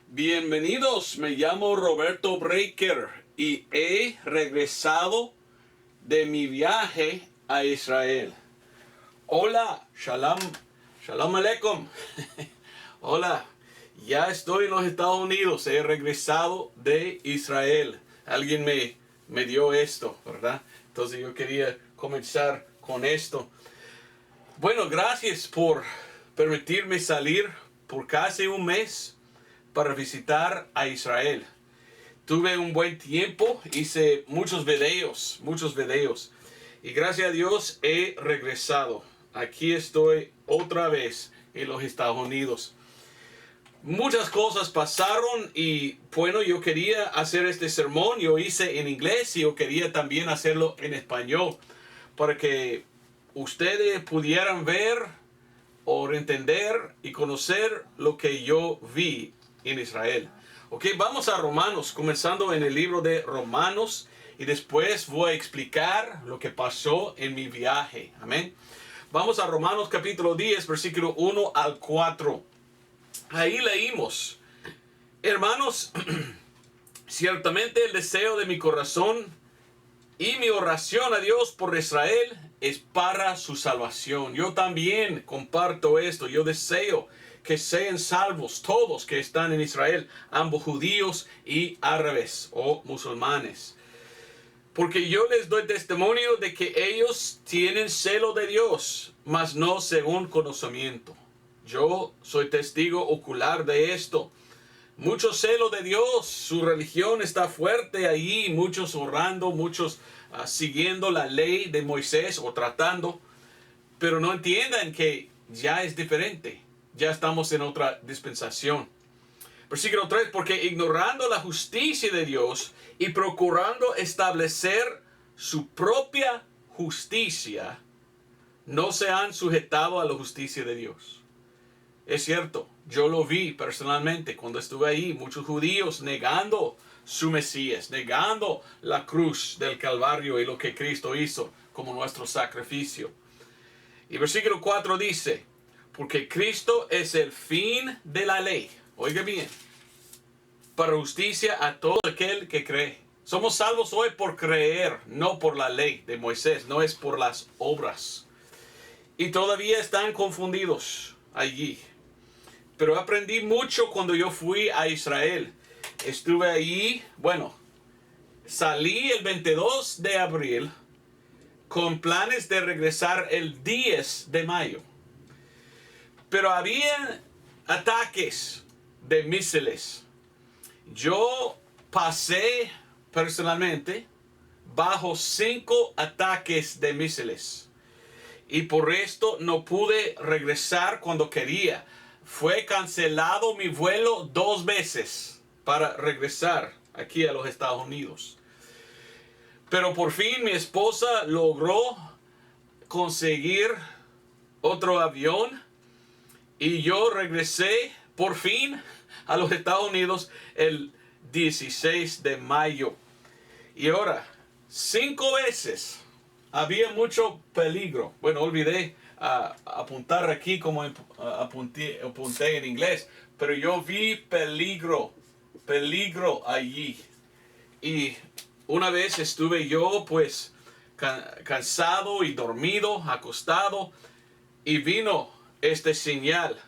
Bienvenidos, me llamo Roberto Breaker y he regresado de mi viaje a Israel. Hola, shalom aleikum. Hola, ya estoy en los Estados Unidos, he regresado de Israel. Alguien me dio esto, ¿verdad? Entonces yo quería comenzar con esto. Bueno, gracias por permitirme salir por casi un mes para visitar a Israel. Tuve un buen tiempo, hice muchos videos. Y gracias a Dios he regresado. Aquí estoy otra vez en los Estados Unidos. Muchas cosas pasaron y bueno, yo quería hacer este sermón. Yo hice en inglés y yo quería también hacerlo en español para que ustedes pudieran ver o entender y conocer lo que yo vi en Israel. Ok, vamos a Romanos, comenzando en el libro de Romanos y después voy a explicar lo que pasó en mi viaje. Amén. Vamos a Romanos capítulo 10, versículo 1 al 4. Ahí leímos: hermanos, ciertamente el deseo de mi corazón y mi oración a Dios por Israel es para su salvación. Yo también comparto esto. Yo deseo que sean salvos todos que están en Israel, ambos judíos y árabes o musulmanes. Porque yo les doy testimonio de que ellos tienen celo de Dios, mas no según conocimiento. Yo soy testigo ocular de esto. Mucho celo de Dios, su religión está fuerte allí, muchos orando, muchos siguiendo la ley de Moisés o tratando, pero no entiendan que ya es diferente, ya estamos en otra dispensación. Versículo 3, porque ignorando la justicia de Dios y procurando establecer su propia justicia, no se han sujetado a la justicia de Dios. Es cierto, yo lo vi personalmente cuando estuve ahí, muchos judíos negando su Mesías, negando la cruz del Calvario y lo que Cristo hizo como nuestro sacrificio. Y versículo 4 dice, porque Cristo es el fin de la ley, oiga bien, para justicia a todo aquel que cree. Somos salvos hoy por creer, no por la ley de Moisés, no es por las obras. Y todavía están confundidos allí. Pero aprendí mucho cuando yo fui a Israel. Estuve allí, salí el 22 de abril con planes de regresar el 10 de mayo. Pero había ataques de misiles. Yo pasé personalmente bajo 5 ataques de misiles. Y por esto no pude regresar cuando quería. Fue cancelado mi vuelo 2 veces para regresar aquí a los Estados Unidos. Pero por fin mi esposa logró conseguir otro avión y yo regresé por fin a los Estados Unidos el 16 de mayo. Y ahora, 5 veces había mucho peligro. Bueno, olvidé apuntar aquí como apunté en inglés, pero yo vi peligro allí. Y una vez estuve yo pues cansado y dormido, acostado, y vino este señal.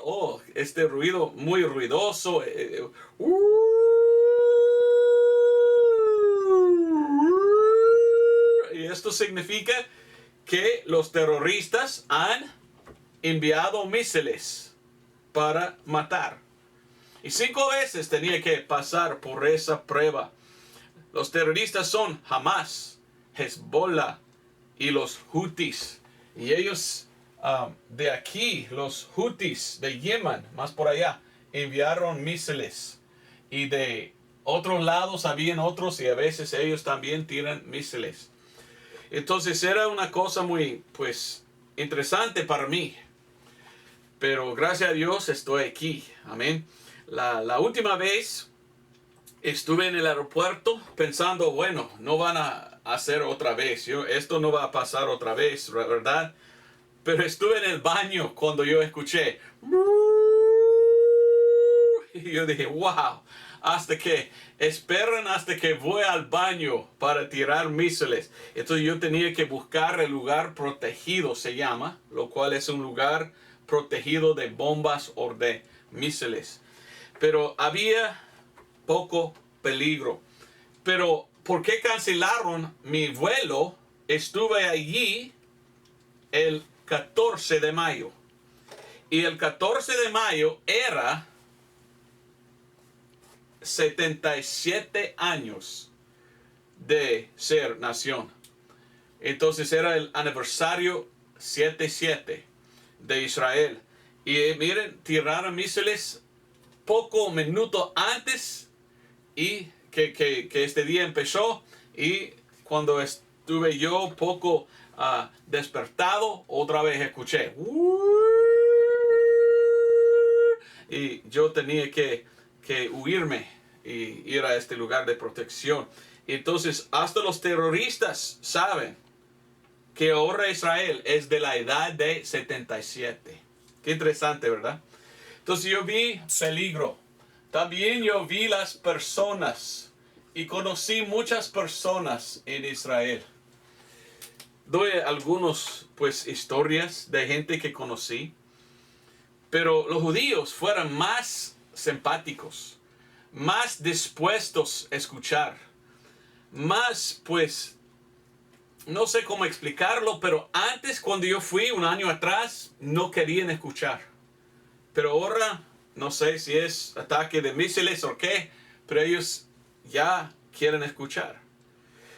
Oh, este ruido muy ruidoso. Y esto significa que los terroristas han enviado misiles para matar. Y 5 veces tenía que pasar por esa prueba. Los terroristas son Hamas, Hezbollah y los Houthis. Y ellos de aquí, los Houthis de Yemen, más por allá, enviaron misiles. Y de otros lados habían otros y a veces ellos también tiran misiles. Entonces era una cosa muy, interesante para mí. Pero gracias a Dios estoy aquí. Amén. La última vez estuve en el aeropuerto pensando, no van a hacer otra vez. Esto no va a pasar otra vez, ¿verdad? Pero estuve en el baño cuando yo escuché. Y yo dije, wow, esperan hasta que voy al baño para tirar misiles. Entonces yo tenía que buscar el lugar protegido, se llama, lo cual es un lugar protegido de bombas o de misiles. Pero había poco peligro. Pero, ¿por qué cancelaron mi vuelo? Estuve allí el 14 de mayo. Y el 14 de mayo era 77 años de ser nación. Entonces era el aniversario 77 de Israel. Y miren, tiraron misiles poco minutos antes y que este día empezó. Y cuando estuve yo poco despertado, otra vez escuché. Y yo tenía que huirme y ir a este lugar de protección. Entonces, hasta los terroristas saben que ahora Israel es de la edad de 77. Qué interesante, ¿verdad? Entonces yo vi peligro. También yo vi las personas y conocí muchas personas en Israel. Doy algunos, pues, historias de gente que conocí. Pero los judíos fueron más simpáticos, más dispuestos a escuchar, más, pues, no sé cómo explicarlo, pero antes cuando yo fui un año atrás no querían escuchar. Pero ahora, no sé si es ataque de misiles o qué, pero ellos ya quieren escuchar.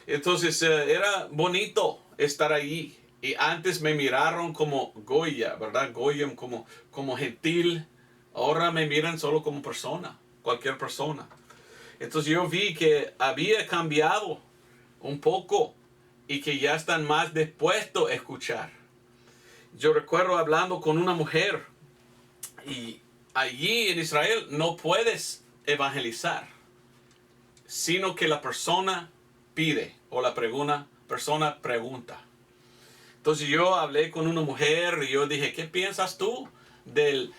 Entonces era bonito estar allí. Y antes me miraron como Goya, ¿verdad? Goyim como gentil. Ahora me miran solo como persona, cualquier persona. Entonces yo vi que había cambiado un poco y que ya están más dispuestos a escuchar. Yo recuerdo hablando con una mujer y allí en Israel no puedes evangelizar, sino que la persona pide o la persona pregunta. Entonces yo hablé con una mujer y yo dije, ¿qué piensas tú del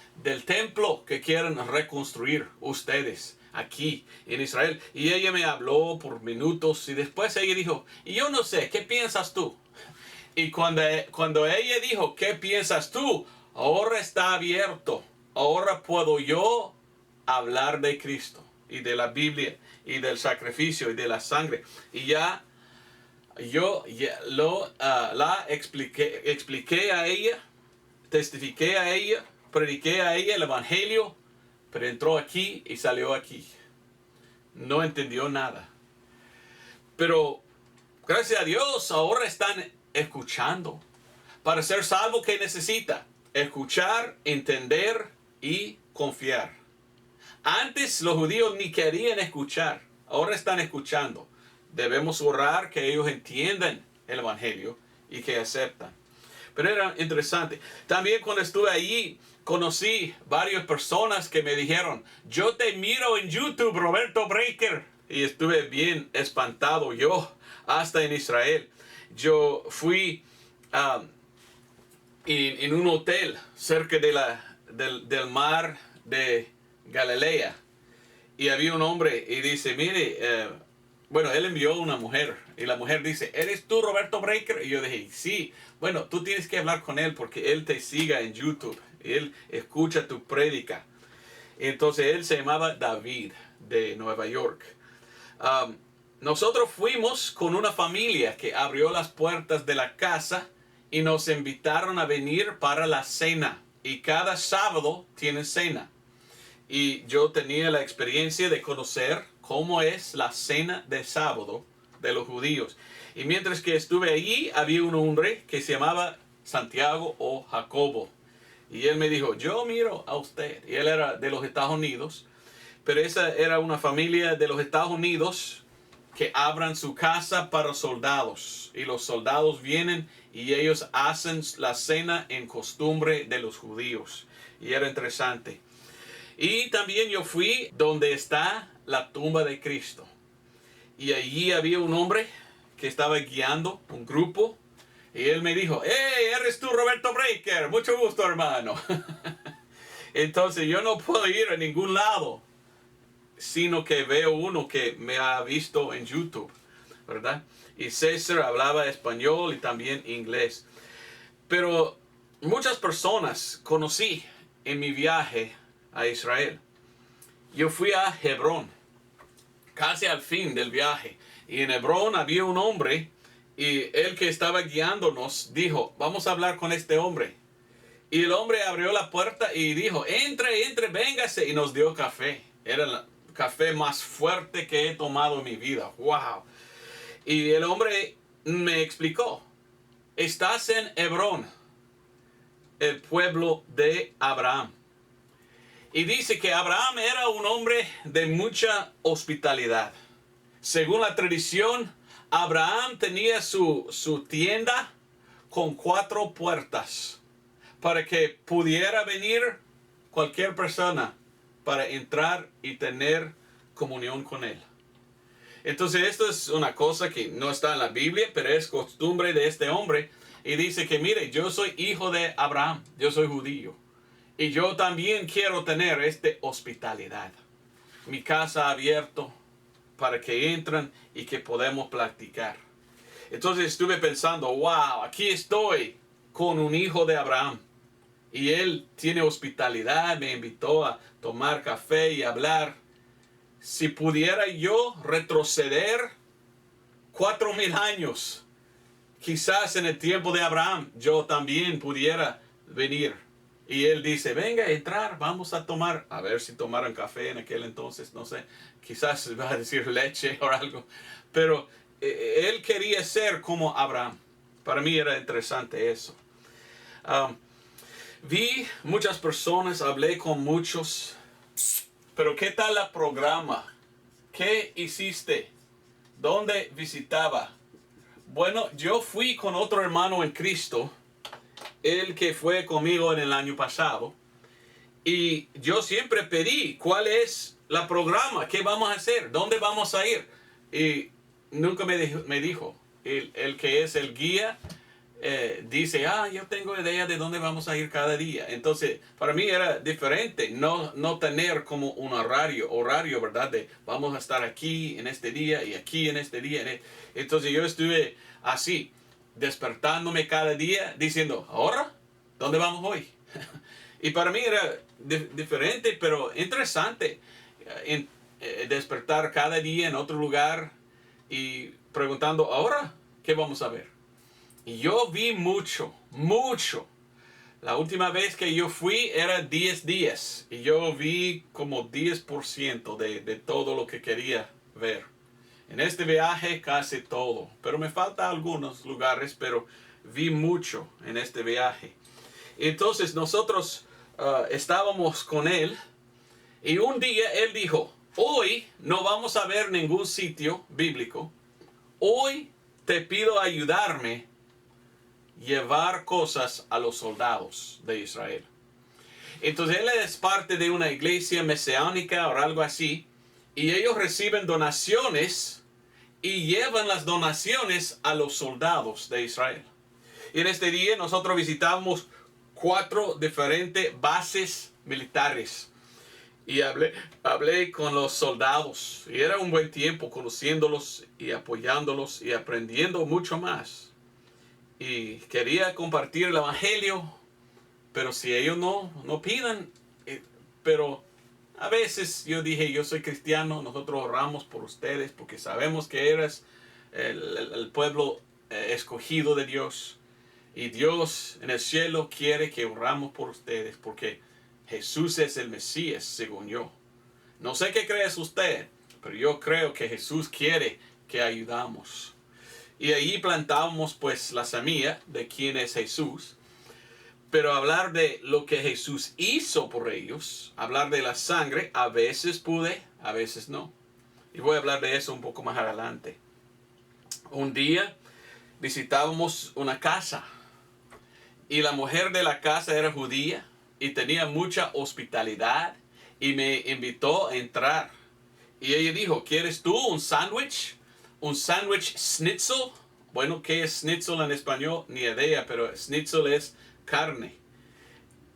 templo que quieren reconstruir ustedes aquí en Israel? Y ella me habló por minutos y después ella dijo, y yo no sé, ¿qué piensas tú? Y cuando ella dijo, ¿qué piensas tú? Ahora está abierto. Ahora puedo yo hablar de Cristo y de la Biblia y del sacrificio y de la sangre. Y ya yo la expliqué a ella, testifiqué a ella, prediqué a ella el evangelio, pero entró aquí y salió aquí. No entendió nada. Pero gracias a Dios ahora están escuchando. Para ser salvo, ¿qué necesita? Escuchar, entender y confiar. Antes los judíos ni querían escuchar. Ahora están escuchando. Debemos orar que ellos entiendan el evangelio y que aceptan. Pero era interesante. También cuando estuve allí, conocí varias personas que me dijeron, yo te miro en YouTube, Roberto Breaker. Y estuve bien espantado yo, hasta en Israel. Yo fui en un hotel cerca del mar de Galilea. Y había un hombre y dice, mire, bueno, él envió una mujer. Y la mujer dice, ¿eres tú Roberto Breaker? Y yo dije, sí. Bueno, tú tienes que hablar con él porque él te siga en YouTube. Él escucha tu prédica. Entonces él se llamaba David de Nueva York. Nosotros fuimos con una familia que abrió las puertas de la casa y nos invitaron a venir para la cena. Y cada sábado tienen cena. Y yo tenía la experiencia de conocer cómo es la cena de sábado de los judíos. Y mientras que estuve allí, había un hombre que se llamaba Santiago o Jacobo. Y él me dijo, yo miro a usted. Y él era de los Estados Unidos. Pero esa era una familia de los Estados Unidos que abran su casa para soldados. Y los soldados vienen y ellos hacen la cena en costumbre de los judíos. Y era interesante. Y también yo fui donde está la tumba de Cristo. Y allí había un hombre que estaba guiando un grupo. Y él me dijo, hey, eres tú Roberto Breaker, mucho gusto hermano. Entonces yo no puedo ir a ningún lado, sino que veo uno que me ha visto en YouTube, ¿verdad? Y César hablaba español y también inglés. Pero muchas personas conocí en mi viaje a Israel. Yo fui a Hebrón, casi al fin del viaje. Y en Hebrón había un hombre y el que estaba guiándonos dijo, vamos a hablar con este hombre. Y el hombre abrió la puerta y dijo, entre, véngase. Y nos dio café. Era el café más fuerte que he tomado en mi vida. ¡Wow! Y el hombre me explicó, estás en Hebrón, el pueblo de Abraham. Y dice que Abraham era un hombre de mucha hospitalidad. Según la tradición, Abraham tenía su tienda con 4 puertas para que pudiera venir cualquier persona para entrar y tener comunión con él. Entonces esto es una cosa que no está en la Biblia, pero es costumbre de este hombre. Y dice que mire, yo soy hijo de Abraham, yo soy judío. Y yo también quiero tener esta hospitalidad. Mi casa abierta para que entren y que podamos platicar. Entonces estuve pensando, wow, aquí estoy con un hijo de Abraham. Y él tiene hospitalidad, me invitó a tomar café y hablar. Si pudiera yo retroceder 4,000 años, quizás en el tiempo de Abraham, yo también pudiera venir. Y él dice, venga a entrar, vamos a tomar, a ver si tomaron café en aquel entonces, no sé, quizás va a decir leche o algo. Pero él quería ser como Abraham. Para mí era interesante eso. Vi muchas personas, hablé con muchos. Pero ¿qué tal el programa? ¿Qué hiciste? ¿Dónde visitaba? Bueno, yo fui con otro hermano en Cristo, el que fue conmigo en el año pasado. Y yo siempre pedí, ¿cuál es el programa? ¿Qué vamos a hacer? ¿Dónde vamos a ir? Y nunca me dijo. El que es el guía dice, yo tengo idea de dónde vamos a ir cada día. Entonces, para mí era diferente no tener como un horario, ¿verdad? De vamos a estar aquí en este día y aquí en este día. Entonces yo estuve así, despertándome cada día, diciendo, ¿ahora? ¿Dónde vamos hoy? Y para mí era diferente, pero interesante despertar cada día en otro lugar y preguntando, ¿ahora qué vamos a ver? Y yo vi mucho. La última vez que yo fui era 10 días. Y yo vi como 10% de todo lo que quería ver. En este viaje casi todo. Pero me faltan algunos lugares, pero vi mucho en este viaje. Entonces nosotros estábamos con él. Y un día él dijo, hoy no vamos a ver ningún sitio bíblico. Hoy te pido ayudarme llevar cosas a los soldados de Israel. Entonces él es parte de una iglesia mesiánica o algo así, y ellos reciben donaciones y llevan las donaciones a los soldados de Israel. Y en este día nosotros visitamos 4 diferentes bases militares y hablé con los soldados, y era un buen tiempo conociéndolos y apoyándolos y aprendiendo mucho más. Y quería compartir el evangelio, pero si ellos no pidan, pero a veces yo dije, yo soy cristiano, nosotros oramos por ustedes porque sabemos que eres el pueblo escogido de Dios. Y Dios en el cielo quiere que oramos por ustedes porque Jesús es el Mesías, según yo. No sé qué crees usted, pero yo creo que Jesús quiere que ayudamos. Y ahí plantamos pues la semilla de quién es Jesús. Pero hablar de lo que Jesús hizo por ellos, hablar de la sangre, a veces pude, a veces no. Y voy a hablar de eso un poco más adelante. Un día visitábamos una casa. Y la mujer de la casa era judía y tenía mucha hospitalidad. Y me invitó a entrar. Y ella dijo, ¿quieres tú un sándwich? Un sándwich schnitzel Bueno, ¿qué es schnitzel en español? Ni idea, pero schnitzel es carne.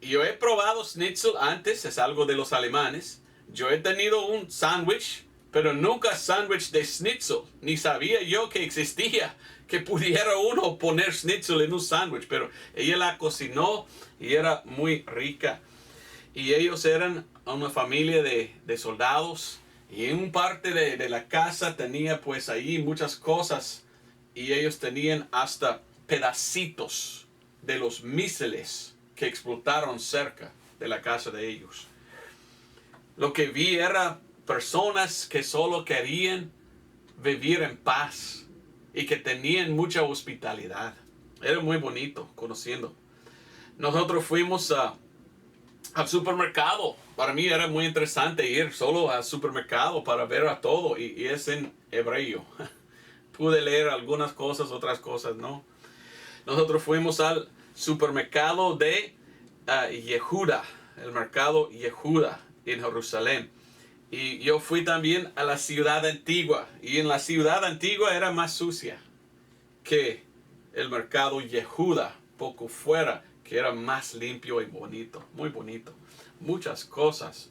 Yo he probado schnitzel antes, es algo de los alemanes. Yo he tenido un sándwich, pero nunca sándwich de schnitzel. Ni sabía yo que existía, que pudiera uno poner schnitzel en un sándwich. Pero ella la cocinó y era muy rica. Y ellos eran una familia de soldados. Y en un parte de la casa tenía pues ahí muchas cosas. Y ellos tenían hasta pedacitos de los misiles que explotaron cerca de la casa de ellos. Lo que vi era personas que solo querían vivir en paz y que tenían mucha hospitalidad. Era muy bonito conociendo. Nosotros fuimos al supermercado. Para mí era muy interesante ir solo al supermercado para ver a todo y es en hebreo. Pude leer algunas cosas, otras cosas no. Nosotros fuimos al supermercado de Yehuda, el mercado Yehuda en Jerusalén. Y yo fui también a la ciudad antigua. Y en la ciudad antigua era más sucia que el mercado Yehuda, poco fuera, que era más limpio y bonito, muy bonito. Muchas cosas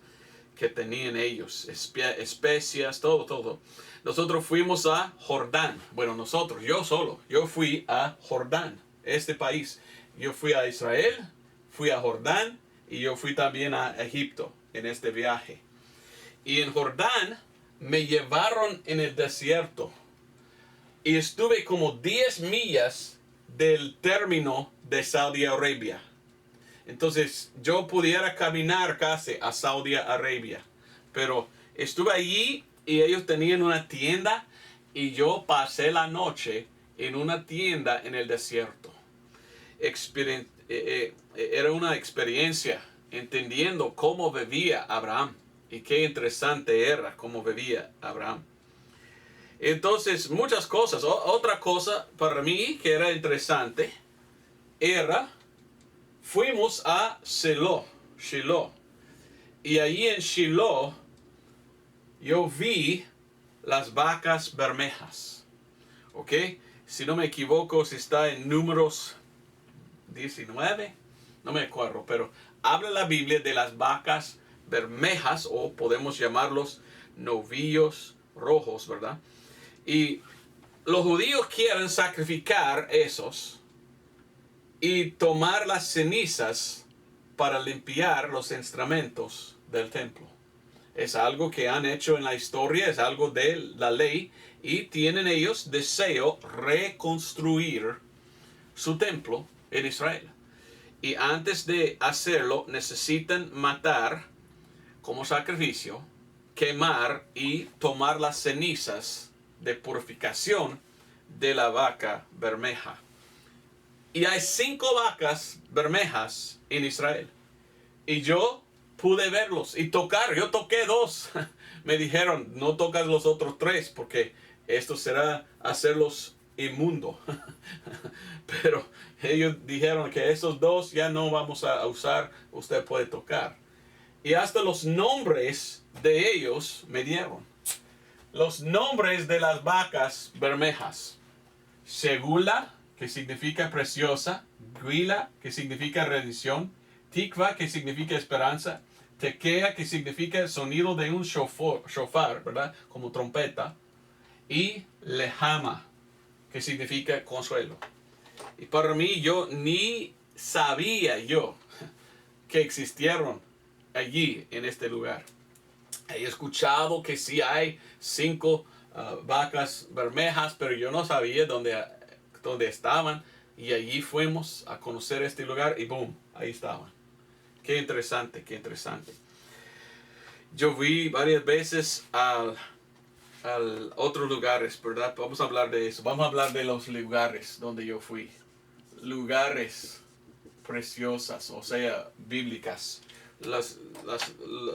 que tenían ellos, especias, todo. Nosotros fuimos a Jordán. Bueno, yo fui a Jordán, este país. Yo fui a Israel, fui a Jordán y yo fui también a Egipto en este viaje. Y en Jordán me llevaron en el desierto y estuve como 10 millas del término de Saudi Arabia. Entonces yo pudiera caminar casi a Saudi Arabia, pero estuve allí y ellos tenían una tienda y yo pasé la noche en una tienda en el desierto. Era una experiencia entendiendo cómo vivía Abraham y qué interesante era cómo vivía Abraham. Entonces muchas cosas. Otra cosa para mí que era interesante era fuimos a Shiloh. Y allí en Shiloh yo vi las vacas bermejas. ¿Ok? Si no me equivoco, si está en Números 19, no me acuerdo, pero habla la Biblia de las vacas bermejas, o podemos llamarlos novillos rojos, ¿verdad? Y los judíos quieren sacrificar esos y tomar las cenizas para limpiar los instrumentos del templo. Es algo que han hecho en la historia, es algo de la ley, y tienen ellos deseo reconstruir su templo en Israel. Y antes de hacerlo necesitan matar como sacrificio, quemar y tomar las cenizas de purificación de la vaca bermeja. Y hay 5 vacas bermejas en Israel. Y yo pude verlos y tocar. Yo toqué 2. Me dijeron, no tocas los otros 3 porque esto será hacerlos inmundo. Pero ellos dijeron que esos 2 ya no vamos a usar. Usted puede tocar. Y hasta los nombres de ellos me dieron. Los nombres de las vacas bermejas. Segula, que significa preciosa. Guila, que significa rendición. Tikva, que significa esperanza. Tequea, que significa el sonido de un shofar, ¿verdad? Como trompeta. Y Lehama, que significa consuelo. Y para mí, yo ni sabía que existieron allí en este lugar. He escuchado que sí hay 5 vacas bermejas, pero yo no sabía dónde estaban. Y allí fuimos a conocer este lugar y boom, ahí estaban. Qué interesante, qué interesante. Yo fui varias veces a otros lugares, ¿verdad? Vamos a hablar de eso. Vamos a hablar de los lugares donde yo fui. Lugares preciosas, o sea, bíblicas. Los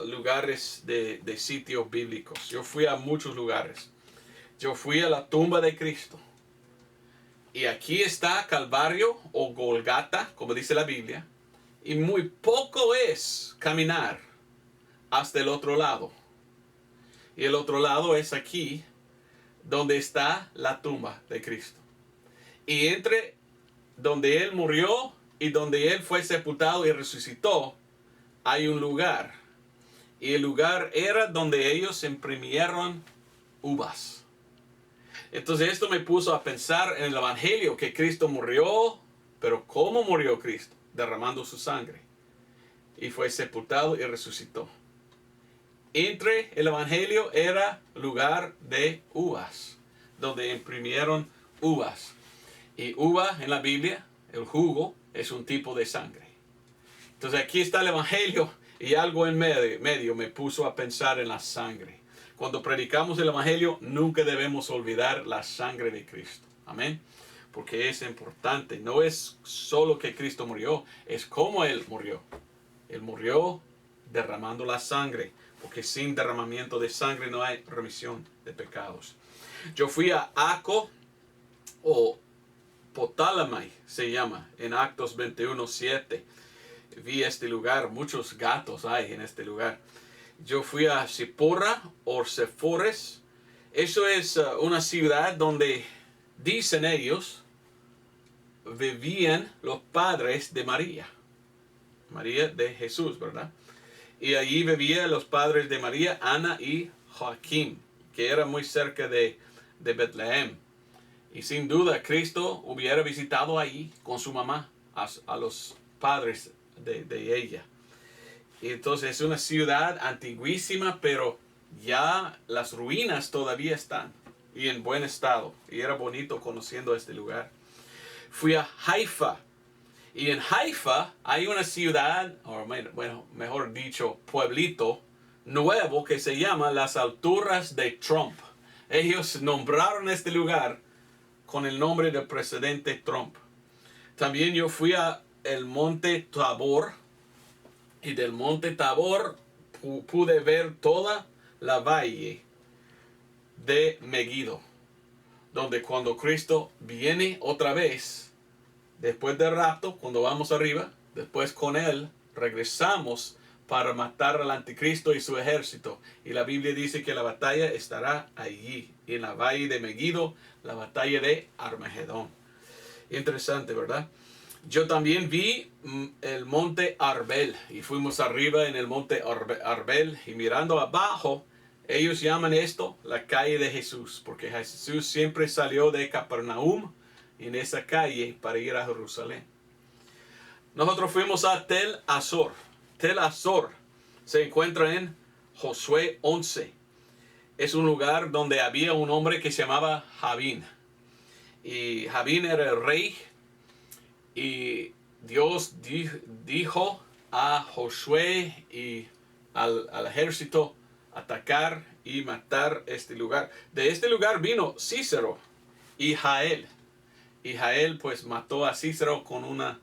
lugares de sitios bíblicos. Yo fui a muchos lugares. Yo fui a la tumba de Cristo. Y aquí está Calvario o Golgata, como dice la Biblia. Y muy poco es caminar hasta el otro lado. Y el otro lado es aquí, donde está la tumba de Cristo. Y entre donde él murió y donde él fue sepultado y resucitó, hay un lugar. Y el lugar era donde ellos imprimieron uvas. Entonces esto me puso a pensar en el Evangelio, que Cristo murió, pero ¿cómo murió Cristo? Derramando su sangre. Y fue sepultado y resucitó. Entre el Evangelio era lugar de uvas, donde imprimieron uvas. Y uva en la Biblia, el jugo, es un tipo de sangre. Entonces aquí está el Evangelio y algo en medio me puso a pensar en la sangre. Cuando predicamos el Evangelio, nunca debemos olvidar la sangre de Cristo. Amén. Porque es importante. No es solo que Cristo murió, es cómo Él murió. Él murió derramando la sangre. Porque sin derramamiento de sangre no hay remisión de pecados. Yo fui a Aco, o Potalamai se llama, en Actos 21:7. Vi este lugar, muchos gatos hay en este lugar. Yo fui a Sipora o Sephores. Eso es una ciudad donde, dicen ellos, vivían los padres de María. María de Jesús, ¿verdad? Y allí vivían los padres de María, Ana y Joaquín, que era muy cerca de Betlehem. Y sin duda Cristo hubiera visitado ahí con su mamá a los padres de ella. Y entonces es una ciudad antiguísima, pero ya las ruinas todavía están y en buen estado. Y era bonito conociendo este lugar. Fui a Haifa. Y en Haifa hay una ciudad, o bueno, mejor dicho, pueblito nuevo que se llama las Alturas de Trump. Ellos nombraron este lugar con el nombre del presidente Trump. También yo fui a el monte Tabor. Y del monte Tabor pude ver toda la valle de Megiddo, donde cuando Cristo viene otra vez, después del rapto, cuando vamos arriba, después con Él regresamos para matar al anticristo y su ejército. Y la Biblia dice que la batalla estará allí, en la valle de Megiddo, la batalla de Armagedón. Interesante, ¿verdad? Yo también vi el monte Arbel y fuimos arriba en el monte Arbel y mirando abajo, ellos llaman esto la calle de Jesús, porque Jesús siempre salió de Capernaum en esa calle para ir a Jerusalén. Nosotros fuimos a Tel Azor. Tel Azor se encuentra en Josué 11. Es un lugar donde había un hombre que se llamaba Javín. Y Javín era el rey. Y Dios dijo a Josué y al ejército atacar y matar este lugar. De este lugar vino Cícero y Jael. Y Jael pues mató a Cícero con una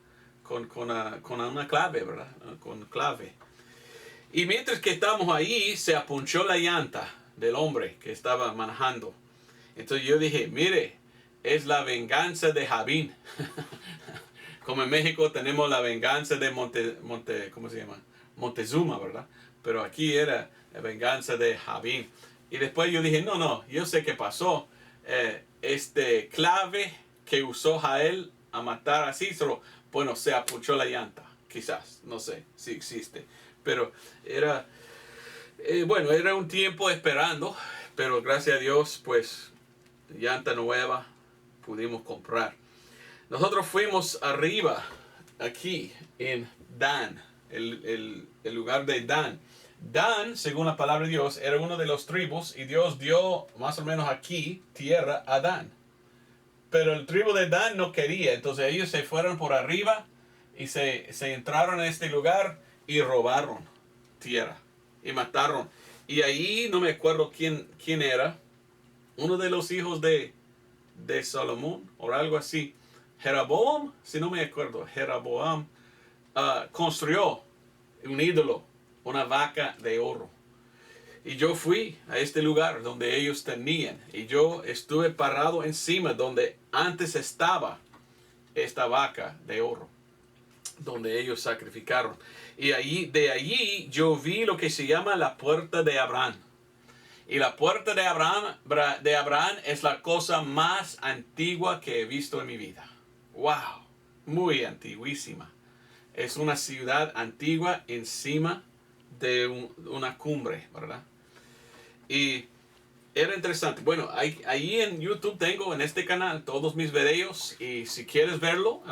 clave, ¿verdad? Con clave. Y mientras que estamos ahí, se apunchó la llanta del hombre que estaba manejando. Entonces yo dije, mire, es la venganza de Javín. Como en México tenemos la venganza de ¿cómo se llama? Montezuma, ¿verdad? Pero aquí era la venganza de Javín. Y después yo dije, no, yo sé qué pasó. Este clave que usó Jael a matar a Cícero, bueno, se apuchó la llanta, quizás, no sé si existe. Pero era, era un tiempo esperando, pero gracias a Dios, pues, llanta nueva pudimos comprar. Nosotros fuimos arriba, aquí, en Dan, el lugar de Dan. Dan, según la palabra de Dios, era uno de los tribus y Dios dio más o menos aquí tierra a Dan. Pero el tribu de Dan no quería, entonces ellos se fueron por arriba y se entraron en este lugar y robaron tierra y mataron. Y ahí no me acuerdo quién era, uno de los hijos de Salomón o algo así. Jeroboam, si no me acuerdo, Jeroboam construyó un ídolo, una vaca de oro. Y yo fui a este lugar donde ellos tenían. Y yo estuve parado encima donde antes estaba esta vaca de oro, donde ellos sacrificaron. Y de allí yo vi lo que se llama la puerta de Abraham. Y la puerta de Abraham es la cosa más antigua que he visto en mi vida. ¡Wow! Muy antiguísima. Es una ciudad antigua encima de una cumbre, ¿verdad? Y era interesante. Bueno, ahí en YouTube tengo, en este canal, todos mis videos. Y si quieres verlo,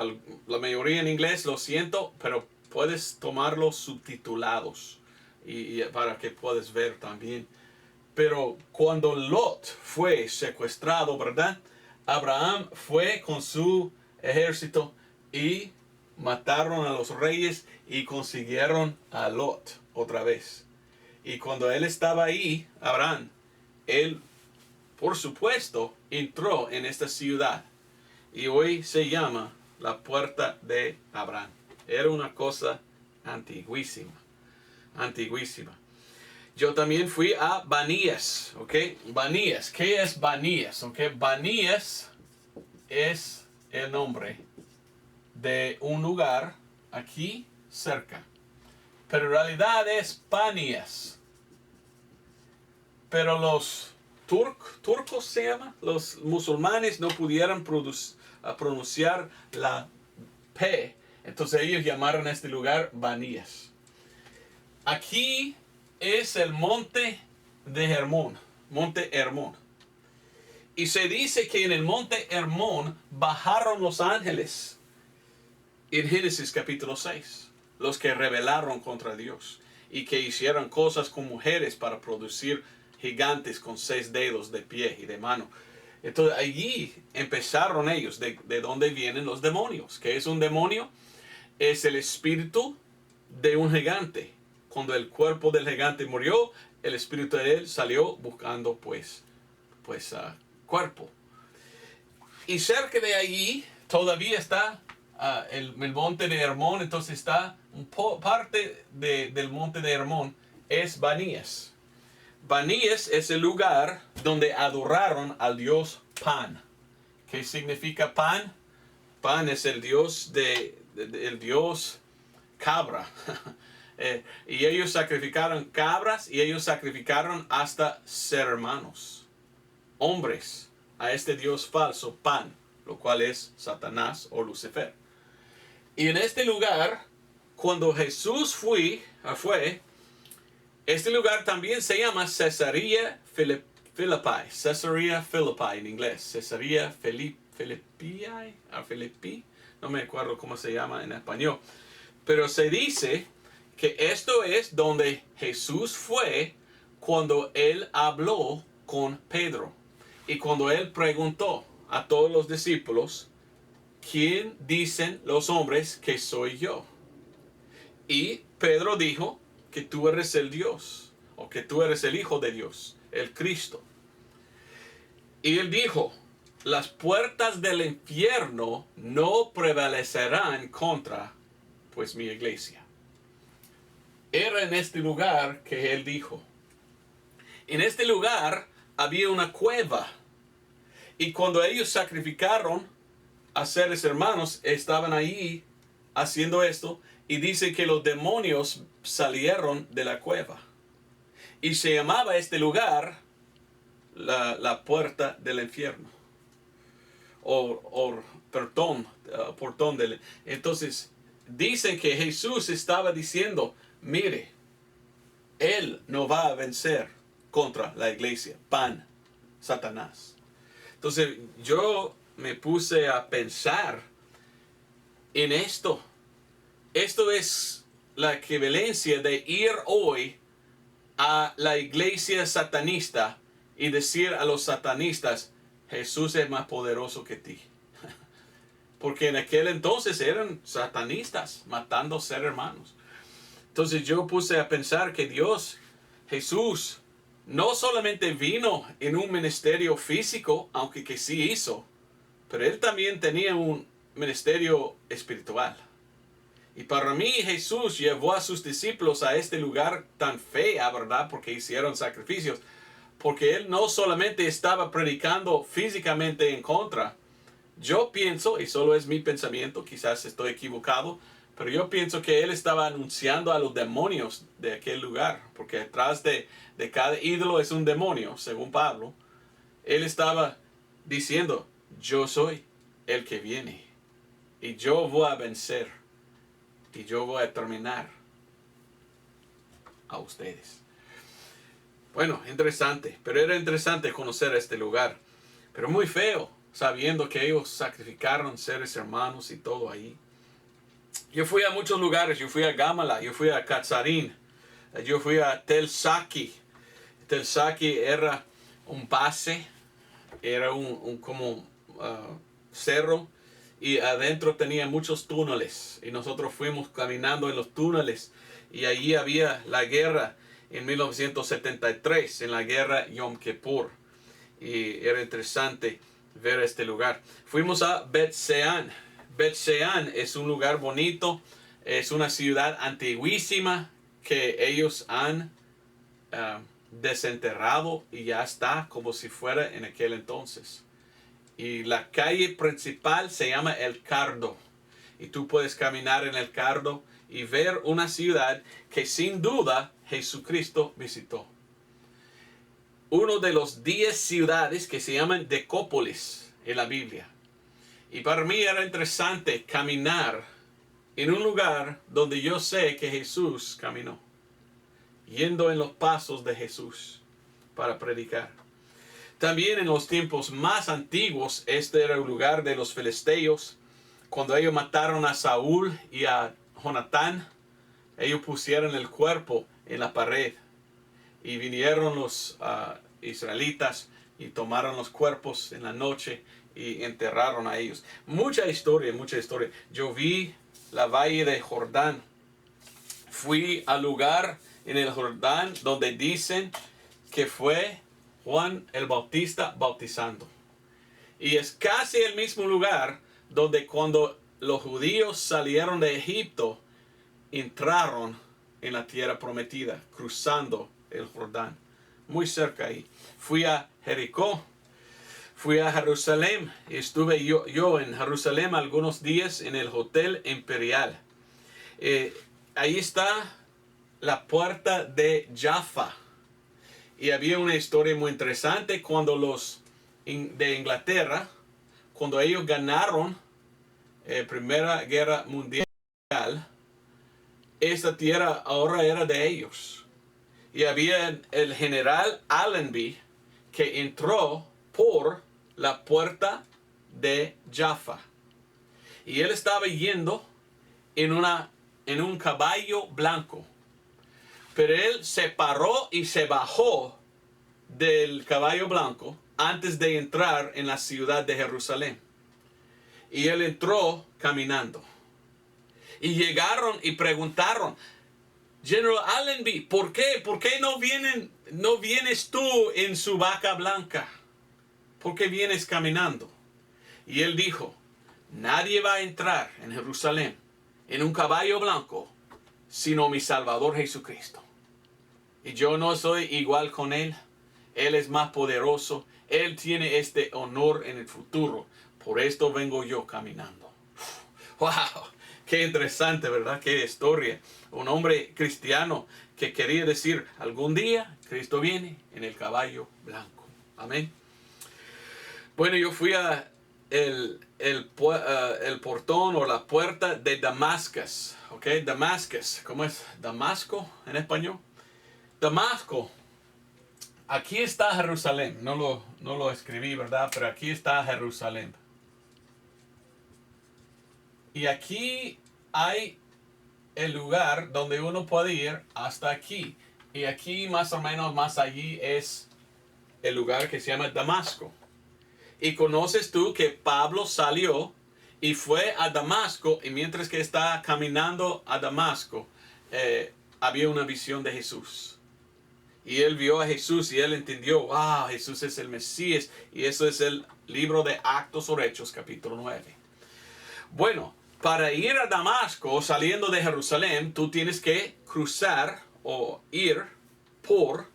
la mayoría en inglés, lo siento, pero puedes tomarlos subtitulados y para que puedas ver también. Pero cuando Lot fue secuestrado, ¿verdad? Abraham fue con su ejército y mataron a los reyes y consiguieron a Lot otra vez. Y cuando él estaba ahí, Abraham, él, por supuesto, entró en esta ciudad. Y hoy se llama la puerta de Abraham. Era una cosa antiguísima. Antiguísima. Yo también fui a Banías, ¿ok? Banías, ¿qué es Banías? ¿Ok? Banías es el nombre de un lugar aquí cerca. Pero en realidad es Banías. Pero los turcos se llama, los musulmanes no pudieron pronunciar la P. Entonces ellos llamaron a este lugar Banías. Aquí es el monte de Hermón, monte Hermón. Y se dice que en el monte Hermón bajaron los ángeles en Génesis capítulo 6, los que rebelaron contra Dios y que hicieron cosas con mujeres para producir gigantes con 6 dedos de pie y de mano. Entonces allí empezaron ellos, de dónde vienen los demonios. ¿Qué es un demonio? Es el espíritu de un gigante. Cuando el cuerpo del gigante murió, el espíritu de él salió buscando cuerpo. Y cerca de allí todavía está el monte de Hermón. Entonces está parte del monte de Hermón es Banías. Banías es el lugar donde adoraron al dios Pan. ¿Qué significa Pan? Pan es el dios el dios cabra. Y ellos sacrificaron cabras y ellos sacrificaron hasta ser hermanos, hombres, a este dios falso Pan, lo cual es Satanás o Lucifer. Y en este lugar, cuando Jesús fue, este lugar también se llama Cesarea Philippi. Cesarea Philippi en inglés. Cesarea Philippi. No me acuerdo cómo se llama en español. Pero se dice que esto es donde Jesús fue cuando él habló con Pedro. Y cuando él preguntó a todos los discípulos, ¿quién dicen los hombres que soy yo? Y Pedro dijo que tú eres el Dios, o que tú eres el Hijo de Dios, el Cristo. Y él dijo, las puertas del infierno no prevalecerán contra, mi iglesia. Era en este lugar que él dijo. En este lugar había una cueva. Y cuando ellos sacrificaron a seres hermanos, estaban ahí haciendo esto. Y dice que los demonios salieron de la cueva. Y se llamaba este lugar la puerta del infierno. Portón del... Entonces, dicen que Jesús estaba diciendo, mire, Él no va a vencer contra la iglesia, Pan, Satanás. Entonces yo me puse a pensar en esto. Esto es la equivalencia de ir hoy a la iglesia satanista y decir a los satanistas, Jesús es más poderoso que ti. Porque en aquel entonces eran satanistas matando ser hermanos. Entonces yo puse a pensar que Jesús, no solamente vino en un ministerio físico, aunque que sí hizo, pero él también tenía un ministerio espiritual. Y para mí Jesús llevó a sus discípulos a este lugar tan feo, ¿verdad? Porque hicieron sacrificios. Porque él no solamente estaba predicando físicamente en contra. Yo pienso, y solo es mi pensamiento, quizás estoy equivocado, Pero yo pienso que él estaba anunciando a los demonios de aquel lugar, porque detrás de cada ídolo es un demonio, según Pablo. Él estaba diciendo, yo soy el que viene, y yo voy a vencer, y yo voy a terminar a ustedes. Bueno, interesante, pero era interesante conocer este lugar, pero muy feo, sabiendo que ellos sacrificaron seres hermanos y todo ahí. Yo fui a muchos lugares, yo fui a Gamala, yo fui a Katsarín, yo fui a Tel Saki. Tel Saki era un base, era un como cerro, y adentro tenía muchos túneles, y nosotros fuimos caminando en los túneles, y allí había la guerra en 1973, en la guerra Yom Kippur, y era interesante ver este lugar. Fuimos a Bet Shean. Bet Shean es un lugar bonito, es una ciudad antiguísima que ellos han desenterrado y ya está como si fuera en aquel entonces. Y la calle principal se llama El Cardo, y tú puedes caminar en El Cardo y ver una ciudad que sin duda Jesucristo visitó. Uno de los 10 ciudades que se llaman Decópolis en la Biblia. Y para mí era interesante caminar en un lugar donde yo sé que Jesús caminó, yendo en los pasos de Jesús para predicar. También en los tiempos más antiguos, este era el lugar de los filisteos. Cuando ellos mataron a Saúl y a Jonatán, ellos pusieron el cuerpo en la pared. Y vinieron los israelitas y tomaron los cuerpos en la noche y enterraron a ellos. Mucha historia, mucha historia. Yo vi la valle de Jordán. Fui al lugar en el Jordán donde dicen que fue Juan el Bautista bautizando. Y es casi el mismo lugar donde cuando los judíos salieron de Egipto, entraron en la tierra prometida, cruzando el Jordán. Muy cerca ahí. Fui a Jericó. Fui a Jerusalén y estuve yo en Jerusalén algunos días en el Hotel Imperial. Ahí está la puerta de Jaffa. Y había una historia muy interesante cuando los de Inglaterra, cuando ellos ganaron Primera Guerra Mundial, esta tierra ahora era de ellos. Y había el general Allenby que entró por la puerta de Jaffa. Y él estaba yendo en un caballo blanco. Pero él se paró y se bajó del caballo blanco antes de entrar en la ciudad de Jerusalén. Y él entró caminando. Y llegaron y preguntaron, General Allenby, ¿por qué? ¿Por qué no vienes tú en su vaca blanca? ¿Por qué vienes caminando? Y él dijo, nadie va a entrar en Jerusalén en un caballo blanco sino mi Salvador Jesucristo. Y yo no soy igual con él. Él es más poderoso. Él tiene este honor en el futuro. Por esto vengo yo caminando. ¡Wow! Qué interesante, ¿verdad? Qué historia. Un hombre cristiano que quería decir, algún día Cristo viene en el caballo blanco. Amén. Bueno, yo fui a el portón o la puerta de Damascus. ¿Ok? Damascus. ¿Cómo es? Damasco en español. Damasco. Aquí está Jerusalén. No lo escribí, ¿verdad? Pero aquí está Jerusalén. Y aquí hay el lugar donde uno puede ir hasta aquí. Y aquí más o menos más allí es el lugar que se llama Damasco. Y conoces tú que Pablo salió y fue a Damasco, y mientras que estaba caminando a Damasco, había una visión de Jesús. Y él vio a Jesús y él entendió, wow, Jesús es el Mesías. Y eso es el libro de Actos o Hechos, capítulo 9. Bueno, para ir a Damasco, saliendo de Jerusalén, tú tienes que cruzar o ir por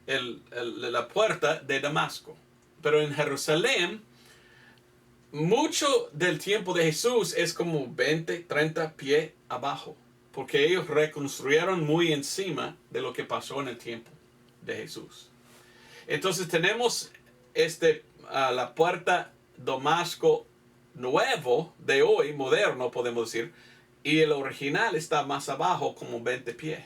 la puerta de Damasco. Pero en Jerusalén, mucho del tiempo de Jesús es como 20, 30 pies abajo, porque ellos reconstruyeron muy encima de lo que pasó en el tiempo de Jesús. Entonces tenemos la puerta Damasco nuevo de hoy, moderno podemos decir, y el original está más abajo, como 20 pies.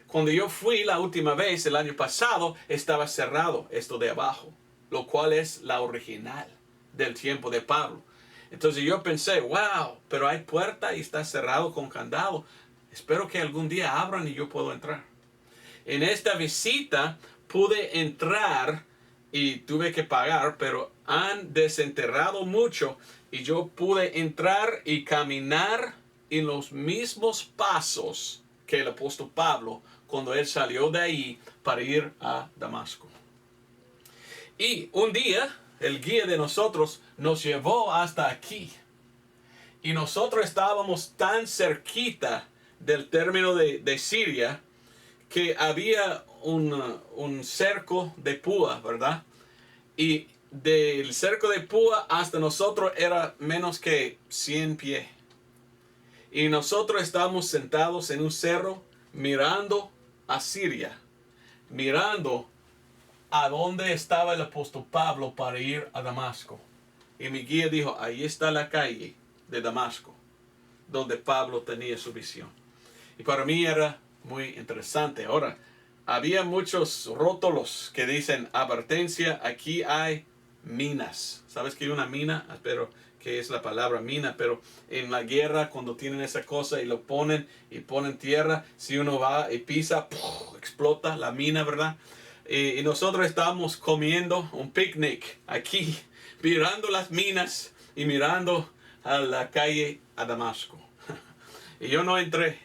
Cuando yo fui la última vez, el año pasado, estaba cerrado esto de abajo, lo cual es la original del tiempo de Pablo. Entonces yo pensé, wow, pero hay puerta y está cerrado con candado. Espero que algún día abran y yo puedo entrar. En esta visita pude entrar y tuve que pagar, pero han desenterrado mucho y yo pude entrar y caminar en los mismos pasos que el apóstol Pablo cuando él salió de ahí para ir a Damasco. Y un día el guía de nosotros nos llevó hasta aquí. Y nosotros estábamos tan cerquita del término de Siria que había un cerco de púa, ¿verdad? Y del cerco de púa hasta nosotros era menos que 100 pies. Y nosotros estábamos sentados en un cerro mirando a Siria, mirando a dónde estaba el apóstol Pablo para ir a Damasco. Y mi guía dijo, ahí está la calle de Damasco, donde Pablo tenía su visión. Y para mí era muy interesante. Ahora, había muchos rótulos que dicen, advertencia, aquí hay minas. ¿Sabes qué es una mina? Espero que es la palabra mina, pero en la guerra cuando tienen esa cosa y lo ponen y ponen tierra, si uno va y pisa, ¡puf!, explota la mina, ¿verdad? Y nosotros estábamos comiendo un picnic aquí, mirando las minas y mirando a la calle a Damasco. Y yo no entré,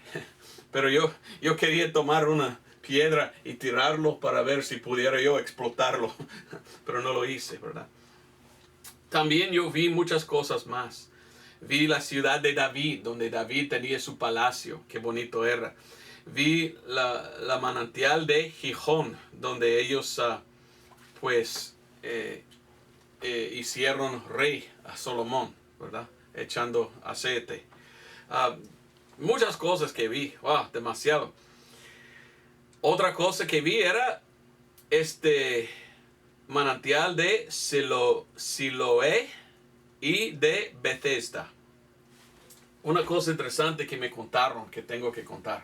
pero yo quería tomar una piedra y tirarlo para ver si pudiera yo explotarlo, pero no lo hice, ¿verdad? También yo vi muchas cosas más. Vi la ciudad de David, donde David tenía su palacio, qué bonito era. Vi la manantial de Gijón, donde ellos hicieron rey a Salomón, ¿verdad? Echando aceite. Muchas cosas que vi, demasiado. Otra cosa que vi era manantial de Siloé y de Bethesda. Una cosa interesante que me contaron, que tengo que contar.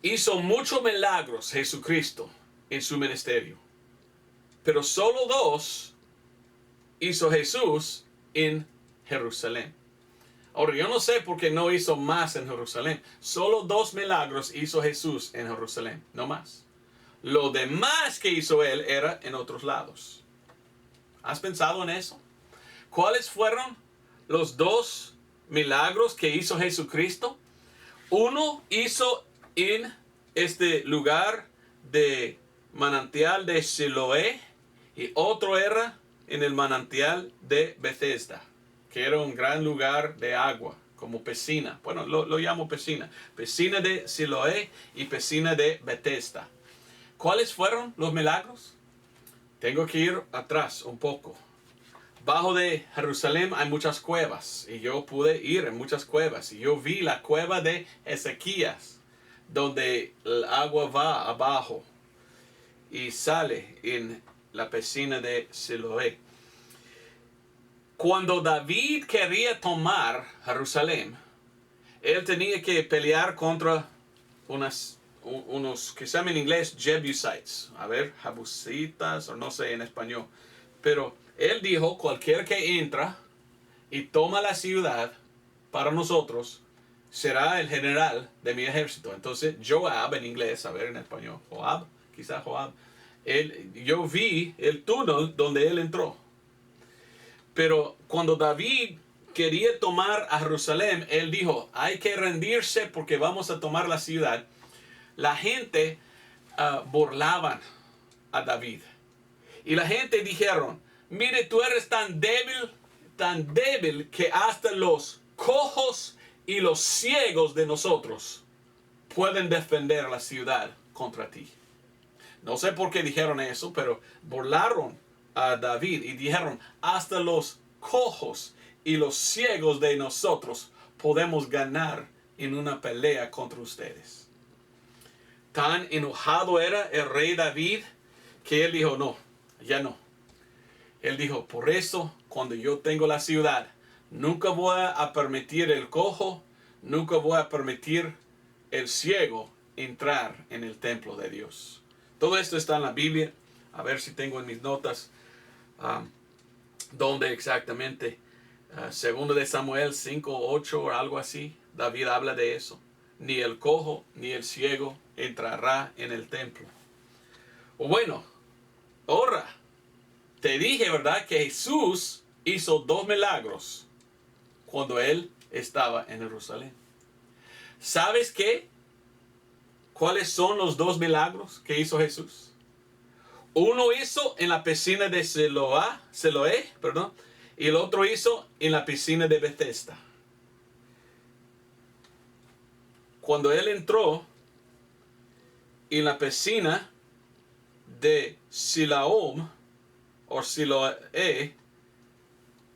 Hizo muchos milagros Jesucristo en su ministerio, pero solo 2 hizo Jesús en Jerusalén. Ahora, yo no sé por qué no hizo más en Jerusalén. Solo 2 milagros hizo Jesús en Jerusalén, no más. Lo demás que hizo él era en otros lados. ¿Has pensado en eso? ¿Cuáles fueron los 2 milagros que hizo Jesucristo? Uno hizo en este lugar de manantial de Siloé y otro era en el manantial de Bethesda, que era un gran lugar de agua, como piscina. Bueno, lo llamo piscina. Piscina de Siloé y piscina de Bethesda. ¿Cuáles fueron los milagros? Tengo que ir atrás un poco. Bajo de Jerusalén hay muchas cuevas y yo pude ir en muchas cuevas. Y yo vi la cueva de Ezequías, donde el agua va abajo y sale en la piscina de Siloé. Cuando David quería tomar Jerusalén, él tenía que pelear contra unos que se llaman en inglés Jebusites, Jabusitas, o no sé en español, pero él dijo, cualquier que entra y toma la ciudad para nosotros, será el general de mi ejército. Entonces Joab en inglés, en español, Joab, yo vi el túnel donde él entró. Pero cuando David quería tomar a Jerusalén, él dijo, hay que rendirse porque vamos a tomar la ciudad. La gente burlaban a David. Y la gente dijeron, mire, tú eres tan débil que hasta los cojos y los ciegos de nosotros pueden defender la ciudad contra ti. No sé por qué dijeron eso, pero burlaron a David y dijeron, hasta los cojos y los ciegos de nosotros podemos ganar en una pelea contra ustedes. Tan enojado era el rey David que él dijo, no, ya no. Él dijo, por eso, cuando yo tengo la ciudad, nunca voy a permitir el cojo, nunca voy a permitir el ciego entrar en el templo de Dios. Todo esto está en la Biblia. A ver si tengo en mis notas dónde exactamente. Segundo de Samuel 5:8 o algo así. David habla de eso. Ni el cojo ni el ciego entrará en el templo. O bueno, ahora te dije, ¿verdad?, que Jesús hizo 2 milagros cuando él estaba en Jerusalén. ¿Sabes qué? ¿Cuáles son los 2 milagros que hizo Jesús? Uno hizo en la piscina de Siloé, y el otro hizo en la piscina de Bethesda. Cuando él entró en la piscina de Siloam o Siloé,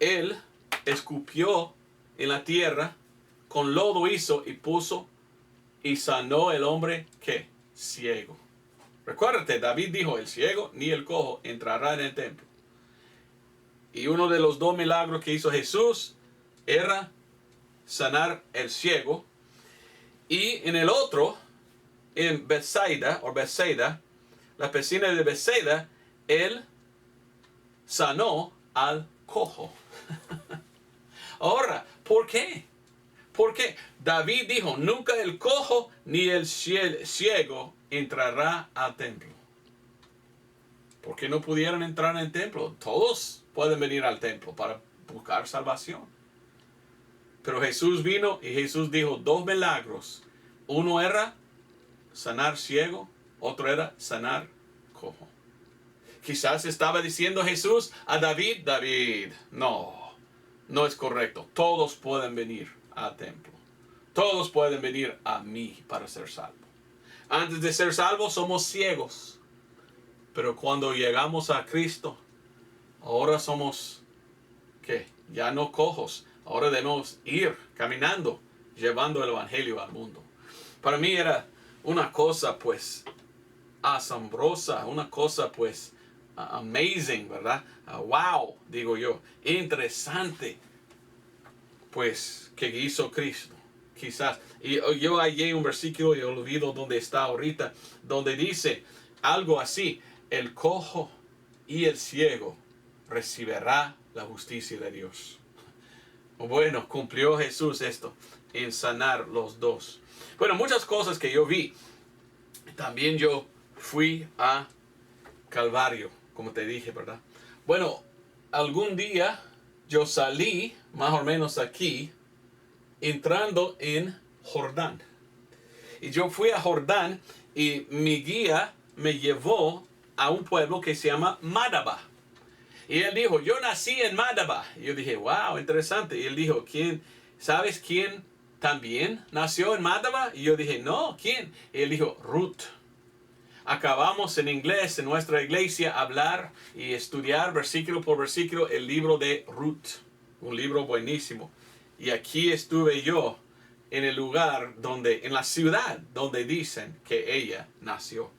él escupió en la tierra, con lodo hizo y puso y sanó el hombre que ciego. Recuérdate, David dijo, el ciego ni el cojo entrará en el templo. Y uno de los 2 milagros que hizo Jesús era sanar el ciego. Y en el otro, en Bethsaida, la piscina de Bethsaida, él sanó al cojo. Ahora, ¿por qué? Porque David dijo, nunca el cojo ni el ciego entrará al templo. ¿Por qué no pudieron entrar en el templo? Todos pueden venir al templo para buscar salvación. Pero Jesús vino y Jesús dijo 2 milagros. Uno era sanar ciego, otro era sanar cojo. Quizás estaba diciendo Jesús a David, no es correcto. Todos pueden venir al templo. Todos pueden venir a mí para ser salvos. Antes de ser salvos somos ciegos. Pero cuando llegamos a Cristo, ahora somos, ¿qué? Ya no cojos. Ahora debemos ir caminando, llevando el evangelio al mundo. Para mí era una cosa pues asombrosa, una cosa pues amazing, ¿verdad? Wow, digo yo, interesante, pues, que hizo Cristo. Quizás, y yo hallé un versículo y olvido dónde está ahorita, donde dice algo así, el cojo y el ciego recibirá la justicia de Dios. Bueno, cumplió Jesús esto, en sanar los 2. Bueno, muchas cosas que yo vi. También yo fui a Calvario, como te dije, ¿verdad? Bueno, algún día yo salí, más o menos aquí, entrando en Jordán. Y yo fui a Jordán y mi guía me llevó a un pueblo que se llama Madaba. Y él dijo, yo nací en Madaba. Y yo dije, wow, interesante. Y él dijo, ¿sabes quién también nació en Madaba? Y yo dije, no, ¿quién? Y él dijo, Ruth. Acabamos en inglés, en nuestra iglesia, hablar y estudiar versículo por versículo el libro de Ruth. Un libro buenísimo. Y aquí estuve yo en el lugar en la ciudad donde dicen que ella nació.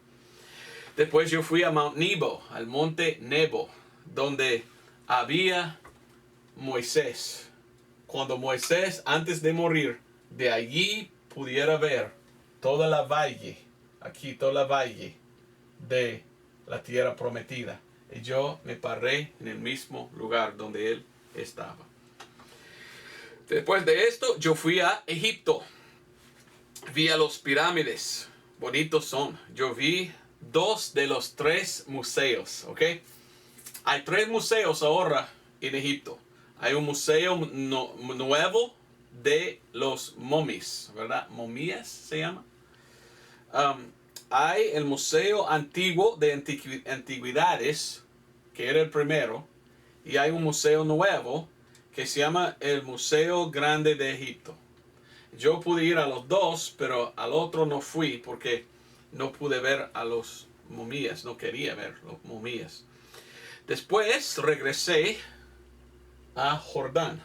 Después yo fui a Mount Nebo, al monte Nebo, donde había Moisés. Cuando Moisés, antes de morir, de allí pudiera ver toda la valle, aquí toda la valle de la tierra prometida. Y yo me paré en el mismo lugar donde él estaba. Después de esto, yo fui a Egipto. Vi a los pirámides. Bonitos son. Yo vi 2 de los 3 museos, ¿ok? Hay 3 museos ahora en Egipto. Hay un museo nuevo de los momias, ¿verdad? Momías se llama. Hay el museo antiguo de antigüedades, que era el primero. Y hay un museo nuevo que se llama el Museo Grande de Egipto. Yo pude ir a los 2, pero al otro no fui porque no pude ver a los momías. No quería ver los momías. Después regresé a Jordán.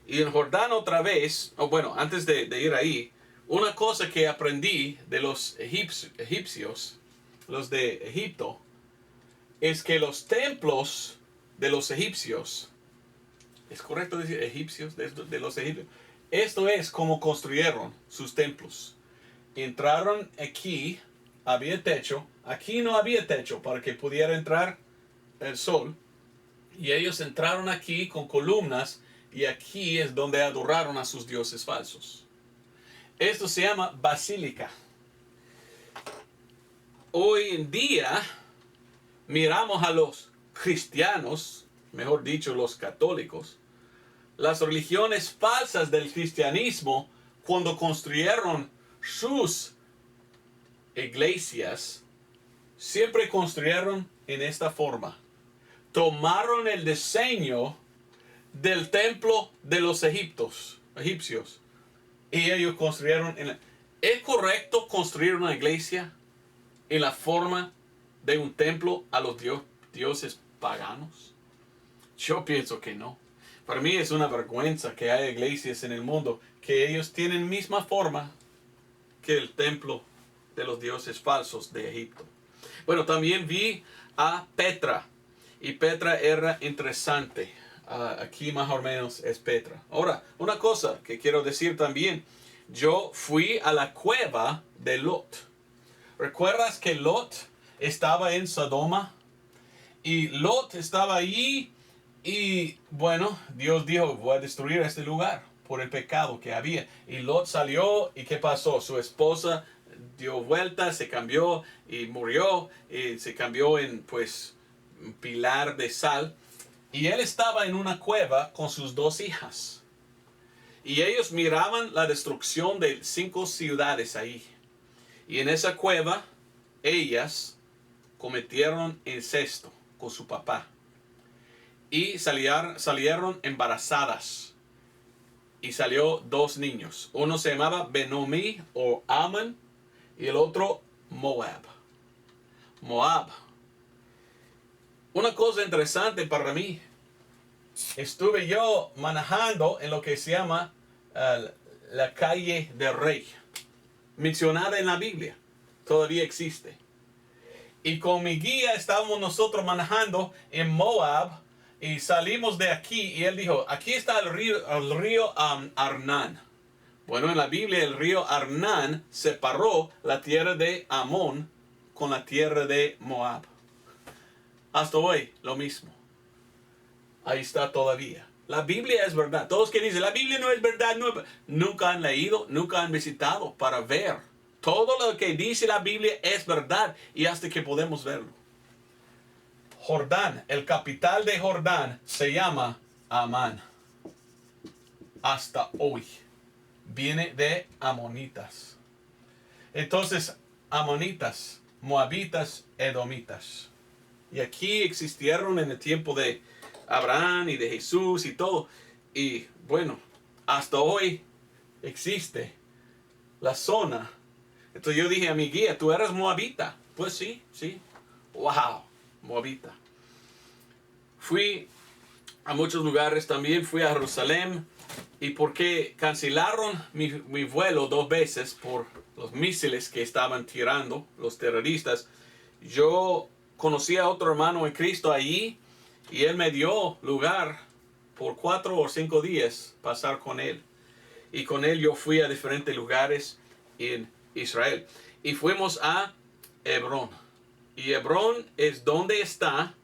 Y en Jordán otra vez, o bueno, antes de ir ahí, una cosa que aprendí de los egipcios, los de Egipto, es que los templos de los egipcios, ¿es correcto decir egipcios? De los egipcios. Esto es como construyeron sus templos. Entraron aquí, había techo, aquí no había techo para que pudiera entrar el sol. Y ellos entraron aquí con columnas y aquí es donde adoraron a sus dioses falsos. Esto se llama basílica. Hoy en día miramos a los cristianos, mejor dicho los católicos, las religiones falsas del cristianismo cuando construyeron sus iglesias, siempre construyeron en esta forma. Tomaron el diseño del templo de los egipcios y ellos construyeron. ¿Es correcto construir una iglesia en la forma de un templo a los dioses paganos? Yo pienso que no. Para mí es una vergüenza que haya iglesias en el mundo que ellos tienen misma forma que el templo de los dioses falsos de Egipto. Bueno, también vi a Petra. Y Petra era interesante. Aquí más o menos es Petra. Ahora, una cosa que quiero decir también. Yo fui a la cueva de Lot. ¿Recuerdas que Lot estaba en Sodoma? Y Lot estaba allí. Y bueno, Dios dijo, voy a destruir este lugar por el pecado que había. Y Lot salió. ¿Y qué pasó? Su esposa dio vuelta, se cambió y murió. Y se cambió en pues un pilar de sal. Y él estaba en una cueva con sus dos hijas. Y ellos miraban la destrucción de 5 ciudades ahí. Y en esa cueva, ellas cometieron incesto con su papá. Y salieron embarazadas. Y salió 2 niños. Uno se llamaba Benomi o Ammon. Y el otro Moab. Una cosa interesante para mí. Estuve yo manejando en lo que se llama la calle del rey. Mencionada en la Biblia. Todavía existe. Y con mi guía estábamos nosotros manejando en Moab. Y salimos de aquí y él dijo, aquí está el río Arnán. Bueno, en la Biblia el río Arnán separó la tierra de Amón con la tierra de Moab. Hasta hoy lo mismo. Ahí está todavía. La Biblia es verdad. Todos que dicen, la Biblia no es verdad, nunca han leído, nunca han visitado para ver. Todo lo que dice la Biblia es verdad y hasta que podemos verlo. Jordán, el capital de Jordán se llama Amán. Hasta hoy. Viene de amonitas. Entonces, amonitas, moabitas, edomitas. Y aquí existieron en el tiempo de Abraham y de Jesús y todo. Y bueno, hasta hoy existe la zona. Entonces yo dije a mi guía, ¿tú eres moabita? Pues sí. Wow, moabita. Fui a muchos lugares también, fui a Jerusalén. Y porque cancelaron mi vuelo 2 veces por los misiles que estaban tirando los terroristas, yo conocí a otro hermano en Cristo allí y él me dio lugar por 4 o 5 días pasar con él. Y con él yo fui a diferentes lugares en Israel. Y fuimos a Hebrón. Y Hebrón es donde está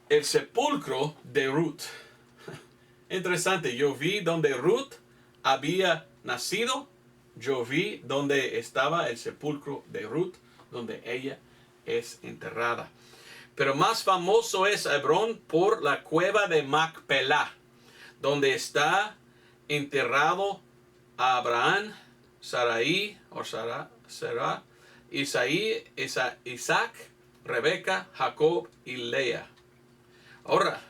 el sepulcro de Ruth. Interesante, yo vi donde Ruth había nacido. Yo vi donde estaba el sepulcro de Ruth, donde ella es enterrada. Pero más famoso es Hebrón por la cueva de Macpelá, donde está enterrado Abraham, Sarai, Isaac, Rebeca, Jacob y Lea. Ahora,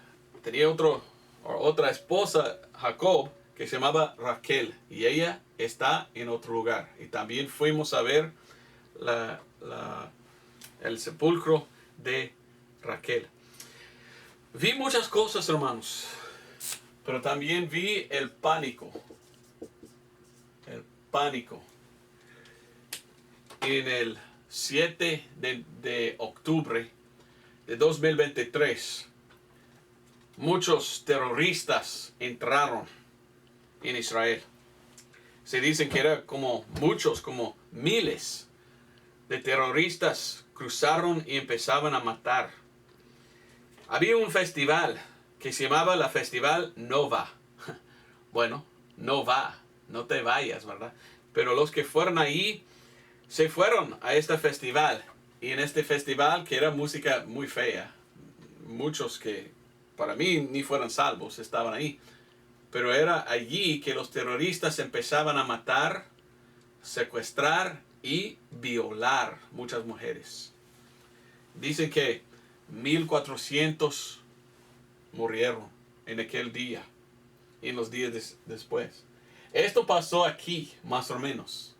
tenía otra esposa, Jacob, que se llamaba Raquel, y ella está en otro lugar. Y también fuimos a ver el sepulcro de Raquel. Vi muchas cosas, hermanos. pero también vi el pánico. El pánico. En el 7 de octubre de 2023, muchos terroristas entraron en Israel. Se dicen que eran como miles de terroristas cruzaron y empezaban a matar. Había un festival que se llamaba la Festival Nova. Bueno, no te vayas, ¿verdad? Pero los que fueron ahí se fueron a este festival. Y en este festival, que era música muy fea, muchos que para mí ni fueron salvos estaban ahí. Pero era allí que los terroristas empezaban a matar, secuestrar y violar muchas mujeres. Dicen que 1400 murieron en aquel día y en los días después. Esto pasó aquí, más o menos.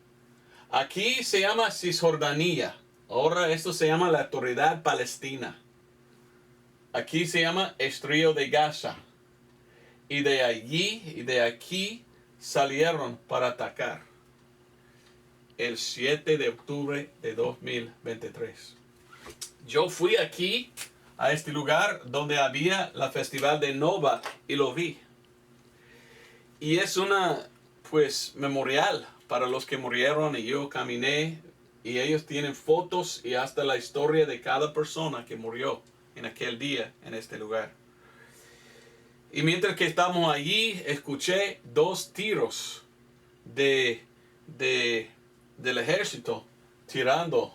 Aquí se llama Cisjordania. Ahora esto se llama la Autoridad Palestina. Aquí se llama Estrío de Gaza. Y de allí y de aquí salieron para atacar el 7 de octubre de 2023. Yo fui aquí a este lugar donde había la festival de Nova y lo vi. Y es una, pues, memorial para los que murieron y yo caminé y ellos tienen fotos y hasta la historia de cada persona que murió en aquel día en este lugar. Y mientras que estamos allí, escuché 2 tiros del ejército tirando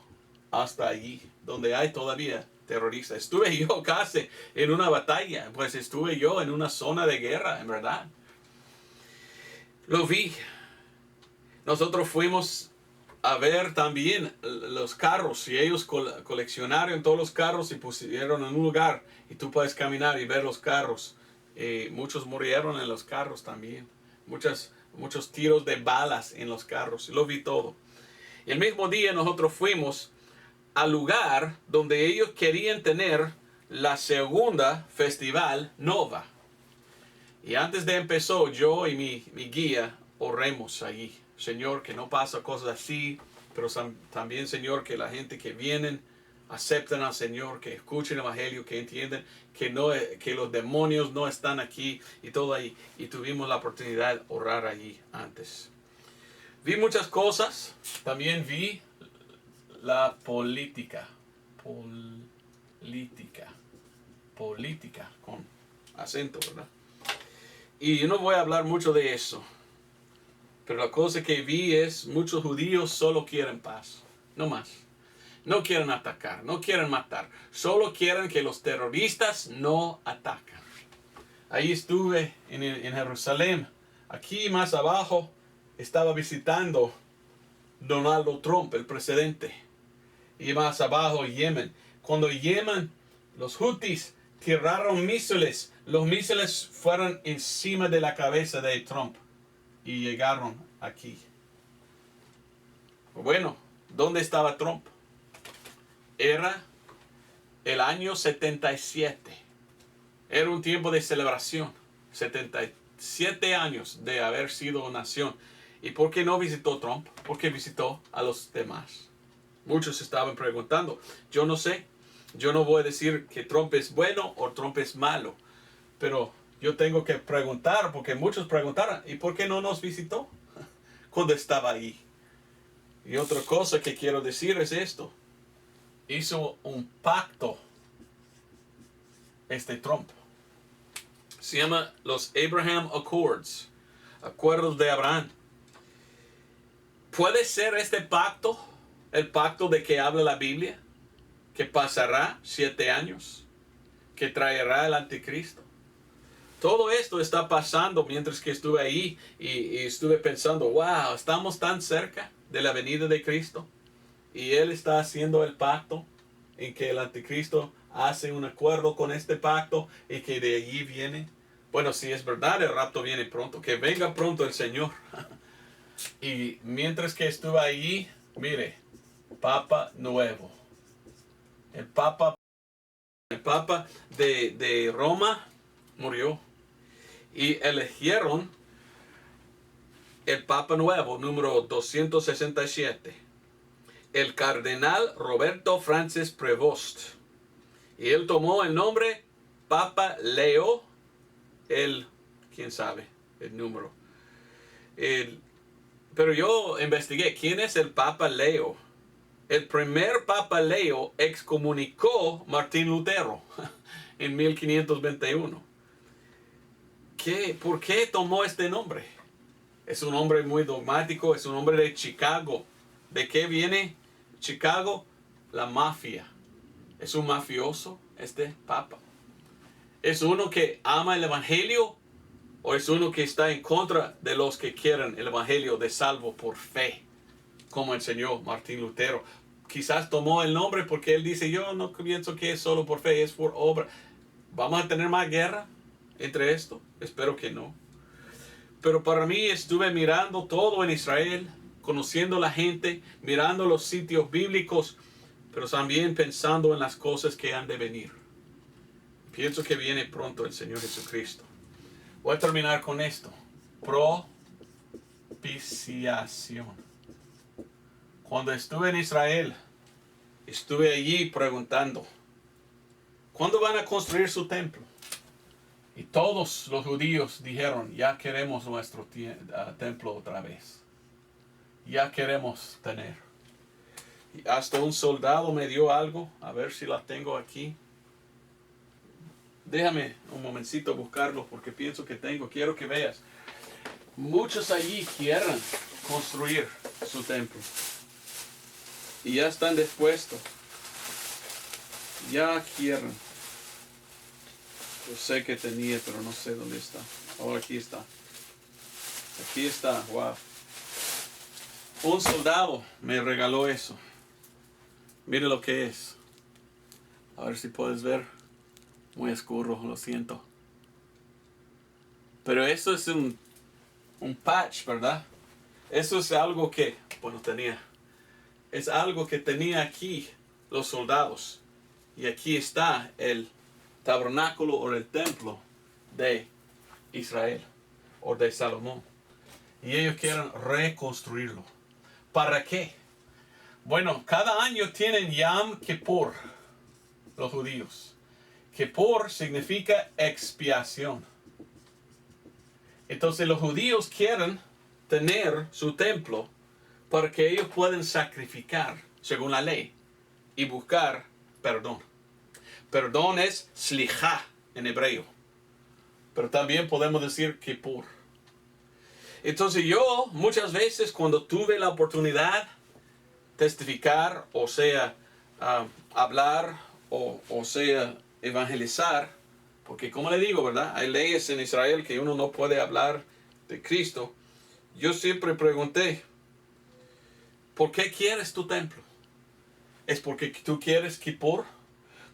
hasta allí, donde hay todavía terroristas. Estuve yo casi en una batalla, pues estuve yo en una zona de guerra, en verdad. Lo vi. Nosotros fuimos a ver también los carros y ellos coleccionaron todos los carros y pusieron en un lugar y tú puedes caminar y ver los carros. Muchos murieron en los carros también. Muchos tiros de balas en los carros. Lo vi todo. El mismo día nosotros fuimos al lugar donde ellos querían tener la segunda festival Nova. Y antes de empezar, yo y mi guía oremos allí. Señor, que no pasa cosas así, pero también, Señor, que la gente que vienen acepten al Señor, que escuchen el Evangelio, que entienden que los demonios no están aquí y todo ahí. Y tuvimos la oportunidad de orar allí antes. Vi muchas cosas. También vi la política. Política, con acento, ¿verdad? Y yo no voy a hablar mucho de eso. Pero la cosa que vi es muchos judíos solo quieren paz. No más. No quieren atacar, no quieren matar. Solo quieren que los terroristas no ataquen. Ahí estuve en Jerusalén. Aquí más abajo estaba visitando Donald Trump, el presidente. Y más abajo Yemen. Cuando Yemen, los Houthis tiraron misiles. Los misiles fueron encima de la cabeza de Trump. Y llegaron aquí. Bueno, ¿dónde estaba Trump? Era el año 77. Era un tiempo de celebración. 77 años de haber sido nación. ¿Y por qué no visitó Trump? Porque visitó a los demás. Muchos estaban preguntando. Yo no sé. Yo no voy a decir que Trump es bueno o Trump es malo. Pero yo tengo que preguntar, porque muchos preguntaron, ¿y por qué no nos visitó cuando estaba ahí? Y otra cosa que quiero decir es esto. Hizo un pacto Trump. Se llama los Abraham Accords. Acuerdos de Abraham. ¿Puede ser este pacto el pacto de que habla la Biblia? Que pasará 7 años. Que traerá el anticristo. Todo esto está pasando mientras que estuve ahí y estuve pensando, wow, estamos tan cerca de la venida de Cristo. Y Él está haciendo el pacto en que el anticristo hace un acuerdo con este pacto y que de allí viene. Bueno, si es verdad, el rapto viene pronto. Que venga pronto el Señor. Y mientras que estuve ahí, mire, Papa nuevo. El Papa de Roma murió. y eligieron el Papa Nuevo, número 267, el cardenal Roberto Francis Prevost. Y él tomó el nombre Papa Leo, quién sabe, el número. Pero yo investigué quién es el Papa Leo. El primer Papa Leo excomunicó Martín Lutero en 1521. ¿Por qué tomó este nombre? Es un hombre muy dogmático, es un hombre de Chicago. ¿De qué viene Chicago? La mafia. ¿Es un mafioso este Papa? ¿Es uno que ama el Evangelio o es uno que está en contra de los que quieren el Evangelio de salvo por fe, como enseñó Martín Lutero? Quizás tomó el nombre porque él dice, yo no pienso que es solo por fe, es por obra. ¿Vamos a tener más guerra entre esto? Espero que no. Pero para mí estuve mirando todo en Israel, conociendo la gente, mirando los sitios bíblicos, pero también pensando en las cosas que han de venir. Pienso que viene pronto el Señor Jesucristo. Voy a terminar con esto. Propiciación. Cuando estuve en Israel, estuve allí preguntando, ¿cuándo van a construir su templo? Y todos los judíos dijeron, ya queremos nuestro templo otra vez. Ya queremos tener. Y hasta un soldado me dio algo, a ver si la tengo aquí. Déjame un momentito buscarlo porque pienso que quiero que veas. Muchos allí quieren construir su templo. Y ya están dispuestos. Ya quieren. Yo sé que tenía, pero no sé dónde está. Oh, aquí está. Aquí está, wow. Un soldado me regaló eso. Mire lo que es. A ver si puedes ver. Muy oscuro, lo siento. Pero eso es un patch, ¿verdad? Eso es algo que, es algo que tenía aquí los soldados. Y aquí está el tabernáculo o el templo de Israel o de Salomón. Y ellos quieren reconstruirlo. ¿Para qué? Bueno, cada año tienen Yom Kippur los judíos. Kippur significa expiación. Entonces los judíos quieren tener su templo para que ellos puedan sacrificar según la ley y buscar perdón. Perdón es slijá en hebreo, pero también podemos decir Kippur. Entonces yo muchas veces cuando tuve la oportunidad testificar, o sea, hablar, o sea, evangelizar, porque como le digo, ¿verdad? Hay leyes en Israel que uno no puede hablar de Cristo. Yo siempre pregunté, ¿por qué quieres tu templo? ¿Es porque tú quieres Kippur?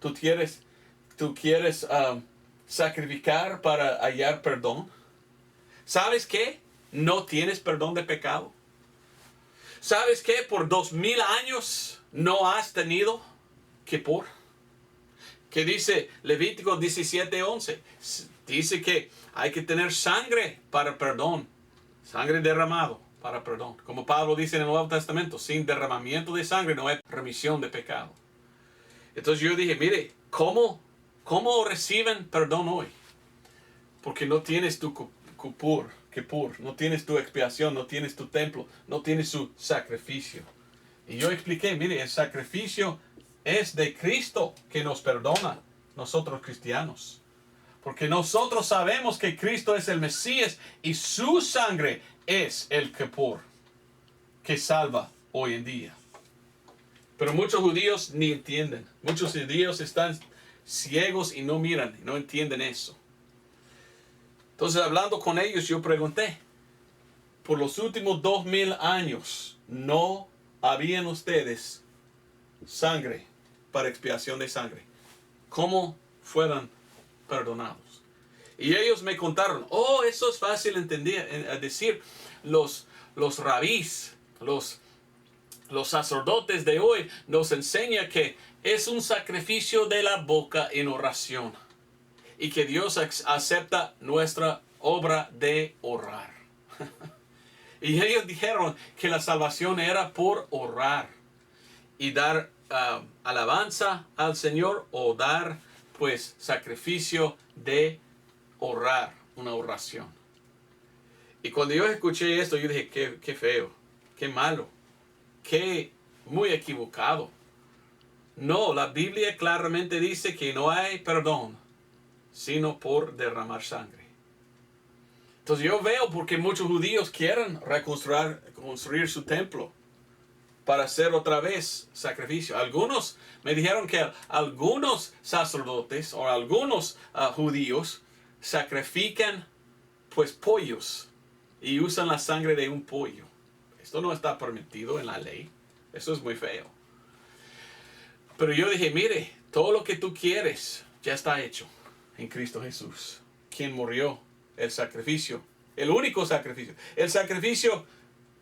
¿Tú quieres sacrificar para hallar perdón? ¿Sabes qué? No tienes perdón de pecado. ¿Sabes qué? Por 2000 años no has tenido Kippur. Que dice Levítico 17:11. Dice que hay que tener sangre para perdón. Sangre derramado para perdón. Como Pablo dice en el Nuevo Testamento, sin derramamiento de sangre no hay remisión de pecado. Entonces yo dije, mire, ¿cómo reciben perdón hoy? Porque no tienes tu Kippur, no tienes tu expiación, no tienes tu templo, no tienes su sacrificio. Y yo expliqué, mire, el sacrificio es de Cristo que nos perdona, nosotros cristianos. Porque nosotros sabemos que Cristo es el Mesías y su sangre es el Kippur que salva hoy en día. Pero muchos judíos ni entienden. Muchos judíos están ciegos y no miran, no entienden eso. Entonces, hablando con ellos, yo pregunté, por los últimos 2000 años, ¿no habían ustedes sangre para expiación de sangre? ¿Cómo fueron perdonados? Y ellos me contaron, eso es fácil entender, decir, los rabís, los sacerdotes de hoy nos enseñan que es un sacrificio de la boca en oración y que Dios acepta nuestra obra de orar. Y ellos dijeron que la salvación era por orar y dar alabanza al Señor o dar pues sacrificio de orar, una oración. Y cuando yo escuché esto, yo dije, qué feo, qué malo, qué muy equivocado. No, la Biblia claramente dice que no hay perdón, sino por derramar sangre. Entonces yo veo porque muchos judíos quieren reconstruir su templo para hacer otra vez sacrificio. Algunos me dijeron que algunos sacerdotes o algunos judíos sacrifican pues pollos y usan la sangre de un pollo. Esto no está permitido en la ley. Eso es muy feo. Pero yo dije, mire, todo lo que tú quieres ya está hecho en Cristo Jesús, quien murió, el sacrificio, el único sacrificio, el sacrificio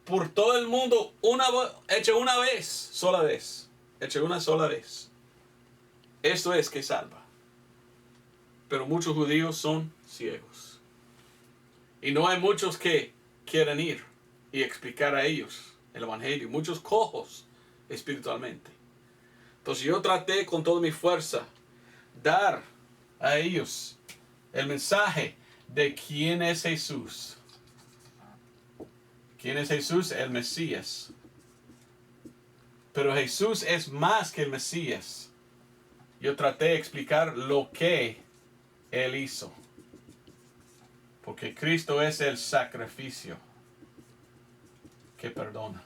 por todo el mundo, hecho una sola vez. Esto es que salva. Pero muchos judíos son ciegos. Y no hay muchos que quieren ir y explicar a ellos el evangelio. Muchos cojos espiritualmente. Entonces yo traté con toda mi fuerza dar a ellos el mensaje de quién es Jesús. ¿Quién es Jesús? El Mesías. Pero Jesús es más que el Mesías. Yo traté de explicar lo que Él hizo. Porque Cristo es el sacrificio que perdona.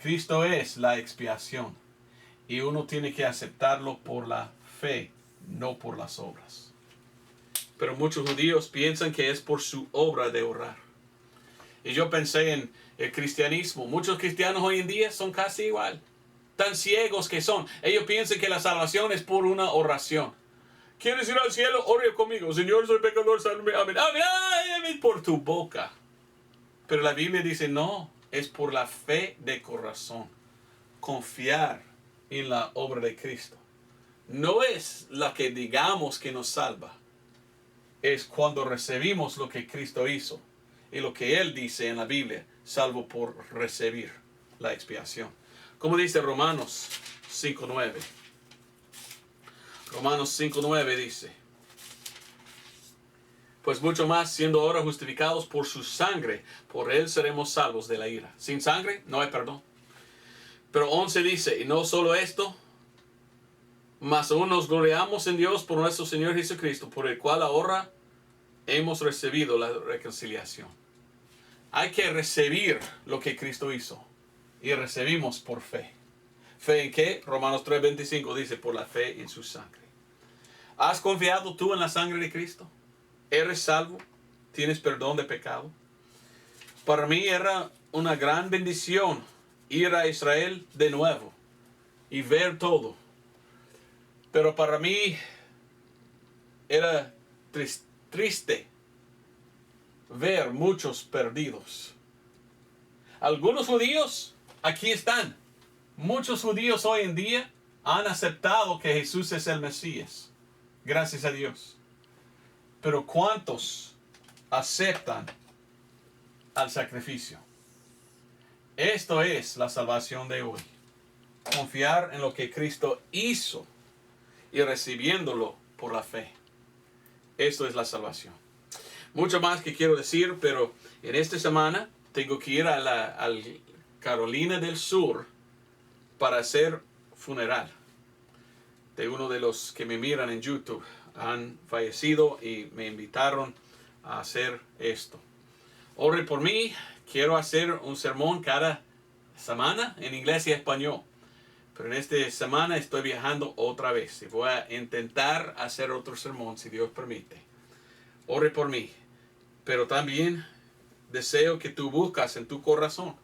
Cristo es la expiación. Y uno tiene que aceptarlo por la fe, no por las obras. Pero muchos judíos piensan que es por su obra de orar. Y yo pensé en el cristianismo. Muchos cristianos hoy en día son casi igual. Tan ciegos que son. Ellos piensan que la salvación es por una oración. ¿Quieres ir al cielo? Ore conmigo. Señor, soy pecador, sálvame. Amén. Amén. Amén. Por tu boca. Pero la Biblia dice no. Es por la fe de corazón. Confiar en la obra de Cristo. No es la que digamos que nos salva. Es cuando recibimos lo que Cristo hizo. Y lo que Él dice en la Biblia. Salvo por recibir la expiación. Como dice Romanos 5:9. Romanos 5:9 dice. Pues mucho más, siendo ahora justificados por su sangre, por Él seremos salvos de la ira. Sin sangre no hay perdón. Pero 11 dice, y no solo esto, mas aún nos gloriamos en Dios por nuestro Señor Jesucristo, por el cual ahora hemos recibido la reconciliación. Hay que recibir lo que Cristo hizo. Y recibimos por fe. ¿Fe en qué? Romanos 3:25 dice, por la fe en su sangre. ¿Has confiado tú en la sangre de Cristo? ¿Eres salvo? ¿Tienes perdón de pecado? Para mí era una gran bendición ir a Israel de nuevo y ver todo. Pero para mí era triste ver muchos perdidos. Algunos judíos aquí están. Muchos judíos hoy en día han aceptado que Jesús es el Mesías. Gracias a Dios. Pero ¿cuántos aceptan al sacrificio? Esto es la salvación de hoy. Confiar en lo que Cristo hizo y recibiéndolo por la fe. Esto es la salvación. Mucho más que quiero decir, pero en esta semana tengo que ir a Carolina del Sur para hacer funeral de uno de los que me miran en YouTube. Han fallecido y me invitaron a hacer esto. Ore por mí. Quiero hacer un sermón cada semana en inglés y español. Pero en esta semana estoy viajando otra vez. Y voy a intentar hacer otro sermón si Dios permite. Ore por mí. Pero también deseo que tú buscas en tu corazón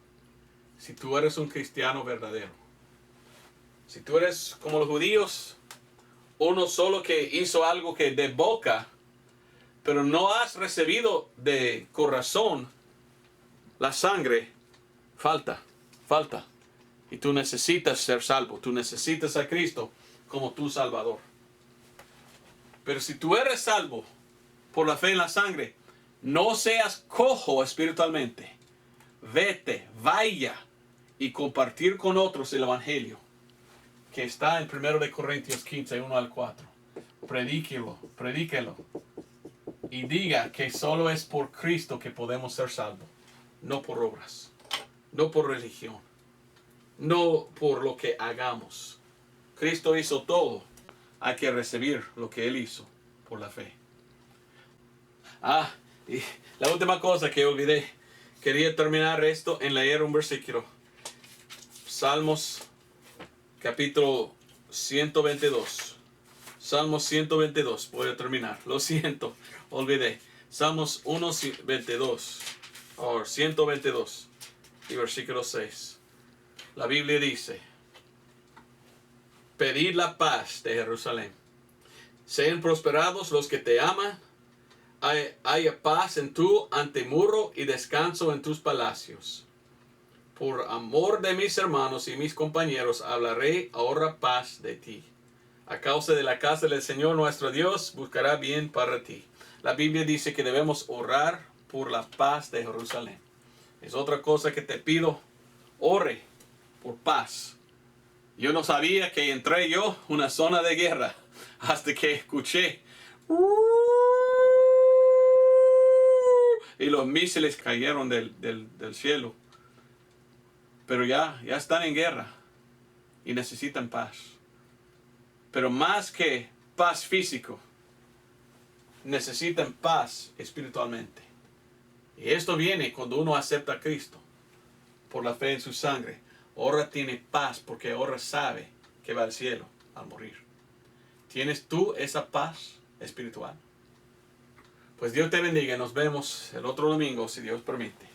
si tú eres un cristiano verdadero. Si tú eres como los judíos, uno solo que hizo algo que de boca, pero no has recibido de corazón la sangre, falta. Y tú necesitas ser salvo. Tú necesitas a Cristo como tu Salvador. Pero si tú eres salvo por la fe en la sangre, No seas cojo espiritualmente. Vete, vaya y compartir con otros el evangelio que está en 1 de Corintios 15, 1 al 4. Predíquelo. Y diga que solo es por Cristo que podemos ser salvos. No por obras. No por religión. No por lo que hagamos. Cristo hizo todo. Hay que recibir lo que Él hizo por la fe. Y la última cosa que olvidé. Quería terminar esto en leer un versículo. Salmos capítulo 122. Salmos 122. Voy a terminar. Lo siento. Olvidé. Salmos 122. O 122. Y versículo 6. La Biblia dice: pedid la paz de Jerusalén. Sean prosperados los que te aman. Haya paz en tu antemuro y descanso en tus palacios. Por amor de mis hermanos y mis compañeros, hablaré ahora paz de ti. A causa de la casa del Señor nuestro Dios, buscará bien para ti. La Biblia dice que debemos orar por la paz de Jerusalén. Es otra cosa que te pido, ore por paz. Yo no sabía que entré yo en una zona de guerra hasta que escuché y los misiles cayeron del cielo. Pero ya están en guerra y necesitan paz. Pero más que paz físico, necesitan paz espiritualmente. Y esto viene cuando uno acepta a Cristo por la fe en su sangre. Ahora tiene paz porque ahora sabe que va al cielo al morir. ¿Tienes tú esa paz espiritual? Pues Dios te bendiga. Nos vemos el otro domingo si Dios permite.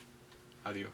Adiós.